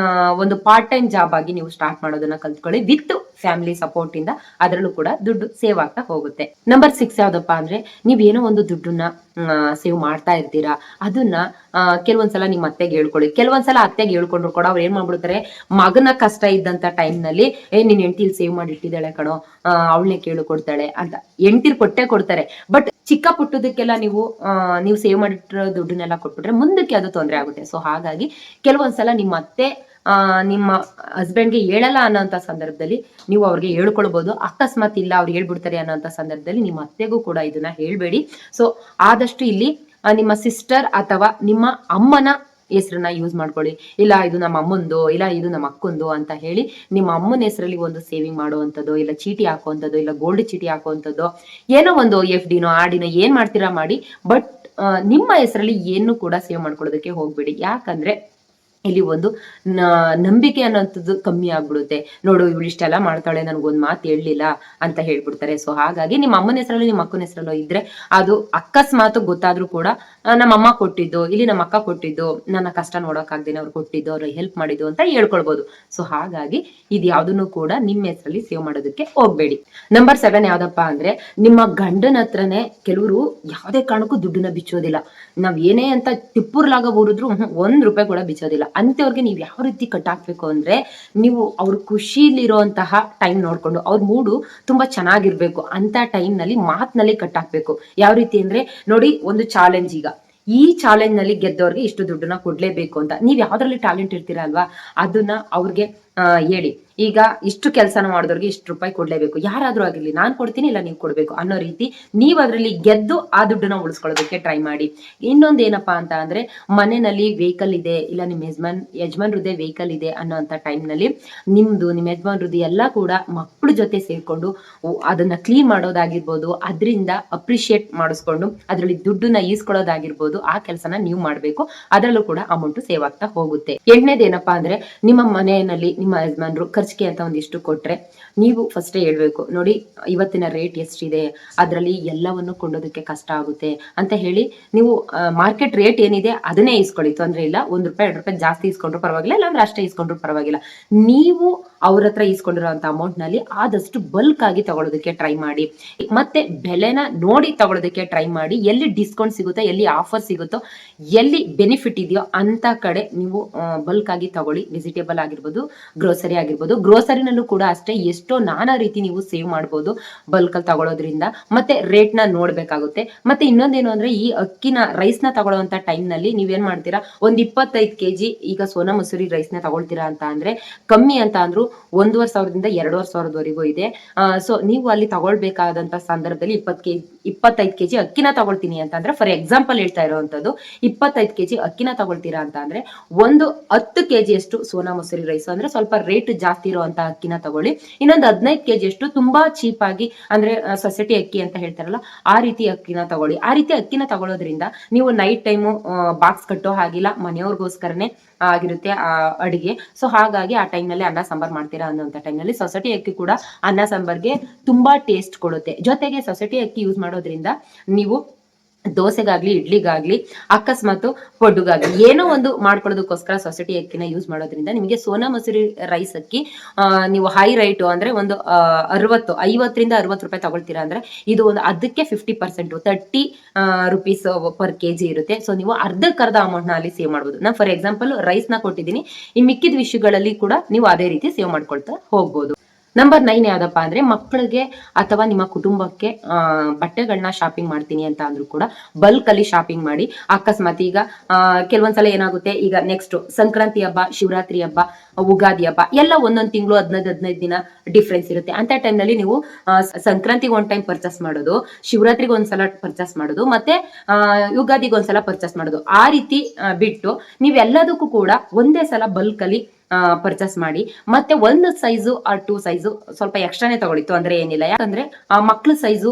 ಒಂದು ಪಾರ್ಟ್ ಟೈಮ್ ಜಾಬ್ ಆಗಿ ನೀವು ಸ್ಟಾರ್ಟ್ ಮಾಡೋದನ್ನ ಕಲ್ತ್ಕೊಳ್ಳಿ ವಿತ್ ಫ್ಯಾಮಿಲಿ ಸಪೋರ್ಟ್ ಇಂದ. ಅದರಲ್ಲೂ ಕೂಡ ದುಡ್ಡು ಸೇವ್ ಆಗ್ತಾ ಹೋಗುತ್ತೆ. ನಂಬರ್ 6 ಯಾವ್ದಪ್ಪ ಅಂದ್ರೆ ನೀವೇನೋ ಒಂದು ದುಡ್ಡನ್ನ ಸೇವ್ ಮಾಡ್ತಾ ಇರ್ತೀರಾ, ಅದನ್ನ ಕೆಲವೊಂದ್ಸಲ ನಿಮ್ಮ ಅತ್ತೆಗೆ ಹೇಳ್ಕೊಳ್ಳಿ. ಕೆಲವೊಂದ್ಸಲ ಅತ್ತೆಗೆ ಹೇಳ್ಕೊಂಡ್ರು ಕೂಡ ಅವ್ರು ಏನ್ ಮಾಡ್ಬಿಡ್ತಾರೆ, ಮಗನ ಕಷ್ಟ ಇದ್ದಂತ ಟೈಮ್ ನಲ್ಲಿ ನಿನ್ ಹೆಂಡತಿ ಸೇವ್ ಮಾಡಿ ಇಟ್ಟಿದ್ದಾಳೆ ಕಣೋ, ಅವಳನ್ನೇ ಕೇಳು ಕೊಡ್ತಾಳೆ ಅಂತ ಹೆಂಡತಿರ್ ಕೊಟ್ಟೆ ಕೊಡ್ತಾರೆ. ಬಟ್ ಚಿಕ್ಕ ಪುಟ್ಟದಕ್ಕೆಲ್ಲ ನೀವು ಸೇವ್ ಮಾಡಿಟ್ಟಿರೋ ದುಡ್ಡನ್ನೆಲ್ಲ ಕೊಟ್ಬಿಟ್ರೆ ಮುಂದಕ್ಕೆ ಅದು ತೊಂದರೆ ಆಗುತ್ತೆ. ಸೊ ಹಾಗಾಗಿ ಕೆಲವೊಂದ್ಸಲ ನಿಮ್ಮ ಅತ್ತೆ ನಿಮ್ಮ ಹಸ್ಬೆಂಡ್ಗೆ ಹೇಳಲ್ಲ ಅನ್ನೋಂಥ ಸಂದರ್ಭದಲ್ಲಿ ನೀವು ಅವ್ರಿಗೆ ಹೇಳ್ಕೊಳ್ಬಹುದು. ಅಕಸ್ಮಾತ್ ಇಲ್ಲ ಅವ್ರು ಹೇಳ್ಬಿಡ್ತಾರೆ ಅನ್ನೋಂಥ ಸಂದರ್ಭದಲ್ಲಿ ನಿಮ್ಮ ಅತ್ತೆಗೂ ಕೂಡ ಇದನ್ನ ಹೇಳ್ಬೇಡಿ. ಸೊ ಆದಷ್ಟು ಇಲ್ಲಿ ನಿಮ್ಮ ಸಿಸ್ಟರ್ ಅಥವಾ ನಿಮ್ಮ ಅಮ್ಮನ ಹೆಸರನ್ನ ಯೂಸ್ ಮಾಡ್ಕೊಳ್ಳಿ. ಇಲ್ಲ ಇದು ನಮ್ಮ ಅಮ್ಮಂದು, ಇಲ್ಲ ಇದು ನಮ್ಮ ಅಕ್ಕಂದು ಅಂತ ಹೇಳಿ ನಿಮ್ಮ ಅಮ್ಮನ ಹೆಸರಲ್ಲಿ ಒಂದು ಸೇವಿಂಗ್ ಮಾಡುವಂಥದ್ದು, ಇಲ್ಲ ಚೀಟಿ ಹಾಕುವಂಥದ್ದು, ಇಲ್ಲ ಗೋಲ್ಡ್ ಚೀಟಿ ಹಾಕುವಂಥದ್ದು, ಏನೋ ಒಂದು FD ನೋ RD ನೋ ಏನ್ ಮಾಡ್ತೀರಾ ಮಾಡಿ. ಬಟ್ ನಿಮ್ಮ ಹೆಸರಲ್ಲಿ ಏನು ಕೂಡ ಸೇವ್ ಮಾಡ್ಕೊಳ್ಳೋದಕ್ಕೆ ಹೋಗ್ಬೇಡಿ. ಯಾಕಂದ್ರೆ ಇಲ್ಲಿ ಒಂದು ನಂಬಿಕೆ ಅನ್ನೋಂಥದ್ದು ಕಮ್ಮಿ ಆಗ್ಬಿಡುತ್ತೆ. ನೋಡು ಇವಳು ಇಷ್ಟೆಲ್ಲ ಮಾಡ್ತಾಳೆ, ನನ್ಗೊಂದ್ ಮಾತು ಹೇಳಲಿಲ್ಲ ಅಂತ ಹೇಳ್ಬಿಡ್ತಾರೆ. ಸೊ ಹಾಗಾಗಿ ನಿಮ್ಮ ಅಮ್ಮನ ಹೆಸರಲ್ಲಿ ನಿಮ್ಮ ಅಕ್ಕನ ಹೆಸರಲ್ಲೋ ಇದ್ರೆ ಅದು ಅಕಸ್ಮಾತ್ ಗೊತ್ತಾದ್ರೂ ಕೂಡ ನಮ್ಮ ಅಮ್ಮ ಕೊಟ್ಟಿದ್ದು, ಇಲ್ಲಿ ನಮ್ಮ ಅಕ್ಕ ಕೊಟ್ಟಿದ್ದು, ನನ್ನ ಕಷ್ಟ ನೋಡೋಕಾಗ್ದೇನೆ ಅವ್ರು ಕೊಟ್ಟಿದ್ದು, ಅವ್ರು ಹೆಲ್ಪ್ ಮಾಡಿದ್ದು ಅಂತ ಹೇಳ್ಕೊಳ್ಬಹುದು. ಸೊ ಹಾಗಾಗಿ ಇದು ಯಾವ್ದನ್ನು ಕೂಡ ನಿಮ್ಮ ಹೆಸರಲ್ಲಿ ಸೇವ್ ಮಾಡೋದಕ್ಕೆ ಹೋಗ್ಬೇಡಿ. ನಂಬರ್ 7 ಯಾವ್ದಪ್ಪ ಅಂದ್ರೆ ನಿಮ್ಮ ಗಂಡನ ಹತ್ರನೇ ಕೆಲವರು ಯಾವ್ದೇ ಕಾರಣಕ್ಕೂ ದುಡ್ಡನ್ನ ಬಿಚ್ಚೋದಿಲ್ಲ. ನಾವ್ ಏನೇ ಅಂತ ತಿಪ್ಪುರ್ಲಾಗ ಊರಿದ್ರು ₹1 ಕೂಡ ಬಿಚ್ಚೋದಿಲ್ಲ. ಅಂತವ್ರಿಗೆ ನೀವು ಯಾವ ರೀತಿ ಕಟ್ ಹಾಕ್ಬೇಕು ಅಂದ್ರೆ ನೀವು ಅವ್ರ ಖುಷಿಲಿರುವಂತಹ ಟೈಮ್ ನೋಡ್ಕೊಂಡು ಅವ್ರ ಮೂಡು ತುಂಬಾ ಚೆನ್ನಾಗಿರ್ಬೇಕು ಅಂತ ಟೈಮ್ ನಲ್ಲಿ ಮಾತ್ನಲ್ಲಿ ಕಟ್ ಹಾಕ್ಬೇಕು. ಯಾವ ರೀತಿ ಅಂದ್ರೆ ನೋಡಿ, ಒಂದು ಚಾಲೆಂಜ್, ಈಗ ಈ ಚಾಲೆಂಜ್ ನಲ್ಲಿ ಗೆದ್ದವ್ರಿಗೆ ಇಷ್ಟು ದುಡ್ಡನ್ನ ಕೊಡ್ಲೇಬೇಕು ಅಂತ ನೀವ್ ಯಾವ್ದ್ರಲ್ಲಿ ಟ್ಯಾಲೆಂಟ್ ಇರ್ತೀರಾ ಅಲ್ವಾ, ಅದನ್ನ ಅವ್ರಿಗೆ ಹೇಳಿ. ಈಗ ಇಷ್ಟು ಕೆಲಸನ ಮಾಡಿದವ್ರಿಗೆ ಇಷ್ಟು ರೂಪಾಯಿ ಕೊಡ್ಲೇಬೇಕು, ಯಾರಾದ್ರೂ ಆಗಿರ್ಲಿ ನಾನ್ ಕೊಡ್ತೀನಿ ಇಲ್ಲ ನೀವು ಕೊಡ್ಬೇಕು ಅನ್ನೋ ರೀತಿ ನೀವ್ ಅದ್ರಲ್ಲಿ ಗೆದ್ದು ಆ ದುಡ್ಡನ್ನ ಉಳಿಸ್ಕೊಳ್ಳೋದಕ್ಕೆ ಟ್ರೈ ಮಾಡಿ. ಇನ್ನೊಂದ್ ಏನಪ್ಪಾ ಅಂತ ಅಂದ್ರೆ ಮನೆಯಲ್ಲಿ ವೆಹಿಕಲ್ ಇದೆ, ಇಲ್ಲ ನಿಮ್ ಯಜಮಾನ್ರದ್ದೇ ವೆಹಿಕಲ್ ಇದೆ ಅನ್ನೋ ಅಂತ ಟೈಮ್ ನಲ್ಲಿ ನಿಮ್ದು ನಿಮ್ ಯಜಮಾನ್ರದ್ದು ಎಲ್ಲ ಕೂಡ ಮಕ್ಕಳ ಜೊತೆ ಸೇರ್ಕೊಂಡು ಅದನ್ನ ಕ್ಲೀನ್ ಮಾಡೋದಾಗಿರ್ಬೋದು, ಅದರಿಂದ ಅಪ್ರಿಶಿಯೇಟ್ ಮಾಡಿಸ್ಕೊಂಡು ಅದರಲ್ಲಿ ದುಡ್ಡನ್ನ ಈಸ್ಕೊಳ್ಳೋದಾಗಿರ್ಬೋದು, ಆ ಕೆಲಸನ ನೀವು ಮಾಡ್ಬೇಕು. ಅದರಲ್ಲೂ ಕೂಡ ಅಮೌಂಟ್ ಸೇವ್ ಆಗ್ತಾ ಹೋಗುತ್ತೆ. 8ನೇದೇನಪ್ಪಾ ಅಂದ್ರೆ ನಿಮ್ಮ ಮನೆಯಲ್ಲಿ ನಿಮ್ಮ ಯಜಮಾನ್ರು ಖರ್ಚಿಗೆ ಅಂತ ಒಂದಿಷ್ಟು ಕೊಟ್ರೆ ನೀವು ಫಸ್ಟೇ ಹೇಳ್ಬೇಕು, ನೋಡಿ ಇವತ್ತಿನ ರೇಟ್ ಎಷ್ಟಿದೆ, ಅದರಲ್ಲಿ ಎಲ್ಲವನ್ನು ಕೊಂಡೋದಕ್ಕೆ ಕಷ್ಟ ಆಗುತ್ತೆ ಅಂತ ಹೇಳಿ ನೀವು ಮಾರ್ಕೆಟ್ ರೇಟ್ ಏನಿದೆ ಅದನ್ನೇ ಇಸ್ಕೊಳ್ಳಿ, ತೊಂದ್ರೆ ಇಲ್ಲ. ₹1 ಜಾಸ್ತಿ ಇಸ್ಕೊಂಡ್ರು ಪರವಾಗಿಲ್ಲ, ಇಲ್ಲಾಂದ್ರೆ ಅಷ್ಟೇ ಇಸ್ಕೊಂಡ್ರು ಪರವಾಗಿಲ್ಲ. ನೀವು ಅವ್ರ ಹತ್ರ ಇಸ್ಕೊಂಡಿರೋಂಥ ಅಮೌಂಟ್ ನಲ್ಲಿ ಆದಷ್ಟು ಬಲ್ಕ್ ಆಗಿ ತಗೊಳ್ಳೋದಕ್ಕೆ ಟ್ರೈ ಮಾಡಿ. ಮತ್ತೆ ಬೆಲೆನ ನೋಡಿ ತಗೊಳ್ಳೋದಕ್ಕೆ ಟ್ರೈ ಮಾಡಿ. ಎಲ್ಲಿ ಡಿಸ್ಕೌಂಟ್ ಸಿಗುತ್ತೋ, ಎಲ್ಲಿ ಆಫರ್ ಸಿಗುತ್ತೋ, ಎಲ್ಲಿ ಬೆನಿಫಿಟ್ ಇದೆಯೋ ಅಂತ ಕಡೆ ನೀವು ಬಲ್ಕ್ ಆಗಿ ತಗೊಳ್ಳಿ. ವೆಜಿಟೇಬಲ್ ಆಗಿರ್ಬೋದು, ಗ್ರೋಸರಿ ಆಗಿರ್ಬೋದು. ಗ್ರೋಸರಿನಲ್ಲೂ ಕೂಡ ಅಷ್ಟೇ ಎಷ್ಟೋ ನಾನಾ ರೀತಿ ನೀವು ಸೇವ್ ಮಾಡ್ಬೋದು ಬಲ್ಕ್ ಅಲ್ಲಿ ತಗೊಳ್ಳೋದ್ರಿಂದ. ಮತ್ತೆ ರೇಟ್ ನ ನೋಡ್ಬೇಕಾಗುತ್ತೆ. ಮತ್ತೆ ಇನ್ನೊಂದೇನು ಅಂದ್ರೆ ಈ ರೈಸ್ ನ ತಗೊಳ್ಳೋಂತ ಟೈಮ್ ನಲ್ಲಿ ನೀವೇನ್ ಮಾಡ್ತೀರಾ, ಒಂದ್ 25 kg ಈಗ ಸೋನಾ ಮಸೂರಿ ರೈಸ್ ನ ತಗೊಳ್ತೀರಾ ಅಂತ ಅಂದ್ರೆ ಕಮ್ಮಿ ಅಂತ ಅಂದ್ರು 1,500ದಿಂದ 2,500ವರೆಗೂ ಇದೆ. ಸೊ ನೀವು ಅಲ್ಲಿ ತಗೊಳ್ಬೇಕಾದಂತ ಸಂದರ್ಭದಲ್ಲಿ 25 kg ಅಕ್ಕಿನ ತಗೊಳ್ತೀನಿ ಅಂತ ಅಂದ್ರೆ, ಫಾರ್ ಎಕ್ಸಾಂಪಲ್ ಹೇಳ್ತಾ ಇರೋವಂಥದ್ದು, 25 kg ಅಕ್ಕಿನ ತಗೊಳ್ತೀರಾ ಅಂತ ಅಂದ್ರೆ ಒಂದು 10 kg ಅಷ್ಟು ಸೋನಾ ಮಸೂರಿ ರೈಸ್ ಅಂದ್ರೆ ಸ್ವಲ್ಪ ರೇಟ್ ಜಾಸ್ತಿ ಇರುವಂತ ಅಕ್ಕಿನ ತಗೊಳ್ಳಿ. ಇನ್ನೊಂದು 15 kg ಅಷ್ಟು ತುಂಬಾ ಚೀಪ್ ಆಗಿ ಅಂದ್ರೆ ಸೊಸೈಟಿ ಅಕ್ಕಿ ಅಂತ ಹೇಳ್ತಾರಲ್ಲ ಆ ರೀತಿ ಅಕ್ಕಿನ ತಗೊಳ್ಳಿ. ಆ ರೀತಿ ಅಕ್ಕಿನ ತಗೊಳ್ಳೋದ್ರಿಂದ ನೀವು ನೈಟ್ ಟೈಮು ಬಾಕ್ಸ್ ಕಟ್ಟೋ ಹಾಗಿಲ್ಲ, ಮನೆಯವ್ರಿಗೋಸ್ಕರನೇ ಆಗಿರುತ್ತೆ ಆ ಅಡಿಗೆ. ಸೊ ಹಾಗಾಗಿ ಆ ಟೈಮ್ ನಲ್ಲಿ ಅನ್ನ ಸಾಂಬಾರ್ ಮಾಡ್ತೀರಾ ಅನ್ನೋಂಥ ಟೈಮ್ ನಲ್ಲಿ ಸೊಸೈಟಿ ಅಕ್ಕಿ ಕೂಡ ಅನ್ನ ಸಾಂಬಾರ್ಗೆ ತುಂಬಾ ಟೇಸ್ಟ್ ಕೊಡುತ್ತೆ. ಜೊತೆಗೆ ಸೊಸೈಟಿ ಅಕ್ಕಿ ಯೂಸ್ ಮಾಡೋದ್ರಿಂದ ನೀವು ದೋಸೆಗಾಗ್ಲಿ ಇಡ್ಲಿಗಾಗ್ಲಿ ಅಕಸ್ಮಾತ್ ಪಡ್ಡುಗಾಗ್ಲಿ ಏನೋ ಒಂದು ಮಾಡ್ಕೊಳ್ಳೋದಕ್ಕೋಸ್ಕರ ಸೊಸೈಟಿ ಅಕ್ಕಿನ ಯೂಸ್ ಮಾಡೋದ್ರಿಂದ ನಿಮಗೆ ಸೋನಾ ಮಸೂರಿ ರೈಸ್ ಅಕ್ಕಿ ನೀವು ಹೈ ರೈಟ್ ಅಂದ್ರೆ ಒಂದು 50ರಿಂದ 60 ರೂಪಾಯಿ ತಗೊಳ್ತೀರಾ ಅಂದ್ರೆ ಇದು ಒಂದು ಅದಕ್ಕೆ 50% ₹30 per kg ಇರುತ್ತೆ. ಸೊ ನೀವು ಅರ್ಧಕ್ಕರ್ಧ ಅಮೌಂಟ್ ನ ಅಲ್ಲಿ ಸೇವ್ ಮಾಡ್ಬೋದು. ನಾನು ಫಾರ್ ಎಕ್ಸಾಂಪಲ್ ರೈಸ್ ನ ಕೊಟ್ಟಿದ್ದೀನಿ, ಈ ಮಿಕ್ಕಿದ ವಿಷಯಗಳಲ್ಲಿ ಕೂಡ ನೀವು ಅದೇ ರೀತಿ ಸೇವ್ ಮಾಡ್ಕೊಳ್ತಾ ಹೋಗ್ಬೋದು. ನಂಬರ್ 9 ಯಾವ್ದಪ್ಪ ಅಂದ್ರೆ ಮಕ್ಕಳಿಗೆ ಅಥವಾ ನಿಮ್ಮ ಕುಟುಂಬಕ್ಕೆ ಬಟ್ಟೆಗಳನ್ನ ಶಾಪಿಂಗ್ ಮಾಡ್ತೀನಿ ಅಂತ ಅಂದ್ರೂ ಕೂಡ ಬಲ್ಕ್ ಅಲ್ಲಿ ಶಾಪಿಂಗ್ ಮಾಡಿ. ಅಕಸ್ಮಾತ್ ಈಗ ಕೆಲವೊಂದ್ಸಲ ಏನಾಗುತ್ತೆ, ಈಗ ನೆಕ್ಸ್ಟ್ ಸಂಕ್ರಾಂತಿ ಹಬ್ಬ, ಶಿವರಾತ್ರಿ ಹಬ್ಬ, ಉಗಾದಿ ಹಬ್ಬ ಎಲ್ಲ ಒಂದೊಂದ್ ತಿಂಗಳು 15 ದಿನ ಡಿಫ್ರೆನ್ಸ್ ಇರುತ್ತೆ. ಅಂತ ಟೈಮ್ ನಲ್ಲಿ ನೀವು ಸಂಕ್ರಾಂತಿಗೆ ಒಂದ್ ಟೈಮ್ ಪರ್ಚೇಸ್ ಮಾಡೋದು, ಶಿವರಾತ್ರಿಗೆ ಒಂದ್ಸಲ ಪರ್ಚೇಸ್ ಮಾಡೋದು, ಮತ್ತೆ ಯುಗಾದಿಗೆ ಒಂದ್ಸಲ ಪರ್ಚೇಸ್ ಮಾಡೋದು. ಆ ರೀತಿ ಬಿಟ್ಟು ನೀವೆಲ್ಲದಕ್ಕೂ ಕೂಡ ಒಂದೇ ಸಲ ಬಲ್ಕ್ ಅಲ್ಲಿ ಪರ್ಚೇಸ್ ಮಾಡಿ. ಮತ್ತೆ ಒಂದು ಸೈಜು ಆ 2 ಸೈಜು ಸ್ವಲ್ಪ ಎಕ್ಸ್ಟ್ರಾನೇ ತಗೊಳ್ಳಿತ್ತು ಅಂದ್ರೆ ಏನಿಲ್ಲ. ಯಾಕಂದ್ರೆ ಮಕ್ಳ ಸೈಜು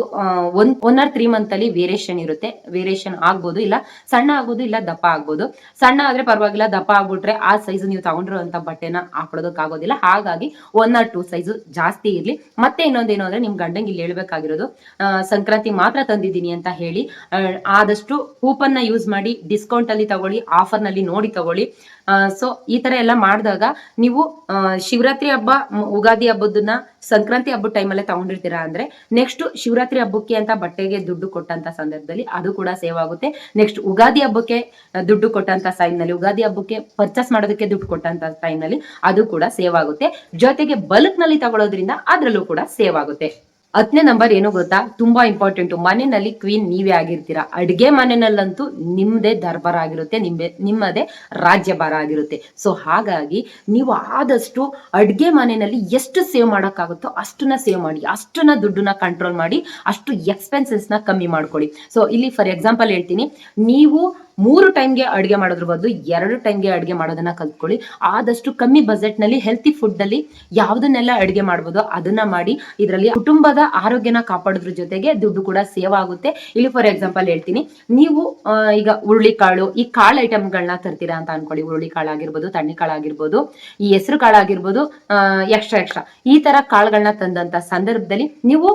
1 or 3 ಮಂತ್ ಅಲ್ಲಿ ವೇರಿಯೇಷನ್ ಇರುತ್ತೆ. ವೇರಿಯೇಷನ್ ಆಗ್ಬೋದು, ಇಲ್ಲ ಸಣ್ಣ ಆಗ್ಬೋದು, ಇಲ್ಲ ದಪ್ಪ ಆಗ್ಬೋದು. ಸಣ್ಣ ಆದ್ರೆ ಪರವಾಗಿಲ್ಲ, ದಪ್ಪ ಆಗ್ಬಿಟ್ರೆ ಆ ಸೈಜ್ ನೀವು ತಗೊಂಡಿರುವಂತ ಬಟ್ಟೆನ ಹಾಕೊಳ್ಳೋದಕ್ ಆಗೋದಿಲ್ಲ. ಹಾಗಾಗಿ 1 or 2 ಸೈಜು ಜಾಸ್ತಿ ಇರ್ಲಿ. ಮತ್ತೆ ಇನ್ನೊಂದೇನು ಅಂದ್ರೆ ನಿಮ್ ಗಂಡಂಗೆ ಇಲ್ಲಿ ಹೇಳ್ಬೇಕಾಗಿರೋದು, ಸಂಕ್ರಾಂತಿ ಮಾತ್ರ ತಂದಿದ್ದೀನಿ ಅಂತ ಹೇಳಿ ಆದಷ್ಟು ಕೂಪನ್ ನ ಯೂಸ್ ಮಾಡಿ, ಡಿಸ್ಕೌಂಟ್ ಅಲ್ಲಿ ತಗೊಳ್ಳಿ, ಆಫರ್ ನಲ್ಲಿ ನೋಡಿ ತಗೊಳ್ಳಿ. ಸೊ ಈ ತರ ಎಲ್ಲ ಮಾಡಿದಾಗ ನೀವು ಶಿವರಾತ್ರಿ ಹಬ್ಬ, ಉಗಾದಿ ಹಬ್ಬದನ್ನ ಸಂಕ್ರಾಂತಿ ಹಬ್ಬದ ಟೈಮಲ್ಲೇ ತಗೊಂಡಿರ್ತೀರಾ ಅಂದ್ರೆ ನೆಕ್ಸ್ಟ್ ಶಿವರಾತ್ರಿ ಹಬ್ಬಕ್ಕೆ ಅಂತ ಬಟ್ಟೆಗೆ ದುಡ್ಡು ಕೊಟ್ಟಂತ ಸಂದರ್ಭದಲ್ಲಿ ಅದು ಕೂಡ ಸೇವ್ ಆಗುತ್ತೆ. ನೆಕ್ಸ್ಟ್ ಉಗಾದಿ ಹಬ್ಬಕ್ಕೆ ದುಡ್ಡು ಕೊಟ್ಟಂತ ಟೈಮ್ ನಲ್ಲಿ, ಉಗಾದಿ ಹಬ್ಬಕ್ಕೆ ಪರ್ಚೇಸ್ ಮಾಡೋದಕ್ಕೆ ದುಡ್ಡು ಕೊಟ್ಟಂತ ಟೈಮ್ ನಲ್ಲಿ ಅದು ಕೂಡ ಸೇವ್ ಆಗುತ್ತೆ. ಜೊತೆಗೆ ಬಲ್ಕ್ ನಲ್ಲಿ ತಗೊಳ್ಳೋದ್ರಿಂದ ಅದ್ರಲ್ಲೂ ಕೂಡ ಸೇವ್ ಆಗುತ್ತೆ. 10ನೇ ನಂಬರ್ ಏನು ಗೊತ್ತಾ, ತುಂಬಾ ಇಂಪಾರ್ಟೆಂಟ್. ಮನೆಯಲ್ಲಿ ಕ್ವೀನ್ ನೀವೇ ಆಗಿರ್ತೀರಾ. ಅಡ್ಗೆ ಮನೆಯಲ್ಲಂತೂ ನಿಮ್ದೇ ದರ್ಬಾರ್ ಆಗಿರುತ್ತೆ, ನಿಮ್ಮದೇ ರಾಜ್ಯಭಾರ ಆಗಿರುತ್ತೆ. ಸೊ ಹಾಗಾಗಿ ನೀವು ಆದಷ್ಟು ಅಡ್ಗೆ ಮನೆಯಲ್ಲಿ ಎಷ್ಟು ಸೇವ್ ಮಾಡೋಕ್ಕಾಗುತ್ತೋ ಅಷ್ಟನ್ನ ಸೇವ್ ಮಾಡಿ, ಅಷ್ಟನ್ನ ದುಡ್ಡನ್ನ ಕಂಟ್ರೋಲ್ ಮಾಡಿ, ಅಷ್ಟು ಎಕ್ಸ್ಪೆನ್ಸಸ್ ನ ಕಮ್ಮಿ ಮಾಡ್ಕೊಳ್ಳಿ. ಸೊ ಇಲ್ಲಿ ಫಾರ್ ಎಕ್ಸಾಂಪಲ್ ಹೇಳ್ತೀನಿ, ನೀವು 3 ಟೈಮ್ಗೆ ಅಡುಗೆ ಮಾಡೋದ್ರ ಬದಲು 2 ಟೈಮ್ಗೆ ಅಡುಗೆ ಮಾಡೋದನ್ನ ಕಲ್ತ್ಕೊಳ್ಳಿ. ಆದಷ್ಟು ಕಮ್ಮಿ ಬಜೆಟ್ ನಲ್ಲಿ ಹೆಲ್ತಿ ಫುಡ್ ಅಲ್ಲಿ ಯಾವ್ದನ್ನೆಲ್ಲ ಅಡುಗೆ ಮಾಡ್ಬೋದು ಅದನ್ನ ಮಾಡಿ. ಇದರಲ್ಲಿ ಕುಟುಂಬದ ಆರೋಗ್ಯನ ಕಾಪಾಡೋದ್ರ ಜೊತೆಗೆ ದುಡ್ಡು ಕೂಡ ಸೇವ್ ಆಗುತ್ತೆ. ಇಲ್ಲಿ ಫಾರ್ ಎಕ್ಸಾಂಪಲ್ ಹೇಳ್ತೀನಿ, ನೀವು ಈಗ ಹುರುಳಿಕಾಳು, ಈ ಕಾಳು ಐಟಮ್ಗಳನ್ನ ತರ್ತೀರಾ ಅಂತ ಅನ್ಕೊಳ್ಳಿ. ಹುರುಳಿ ಕಾಳು ಆಗಿರ್ಬೋದು, ತಣ್ಣಿ ಕಾಳು ಆಗಿರ್ಬೋದು, ಈ ಹೆಸರು ಕಾಳು ಆಗಿರ್ಬೋದು, ಎಕ್ಸ್ಟ್ರಾ ಈ ತರ ಕಾಳುಗಳನ್ನ ತಂದಂತ ಸಂದರ್ಭದಲ್ಲಿ ನೀವು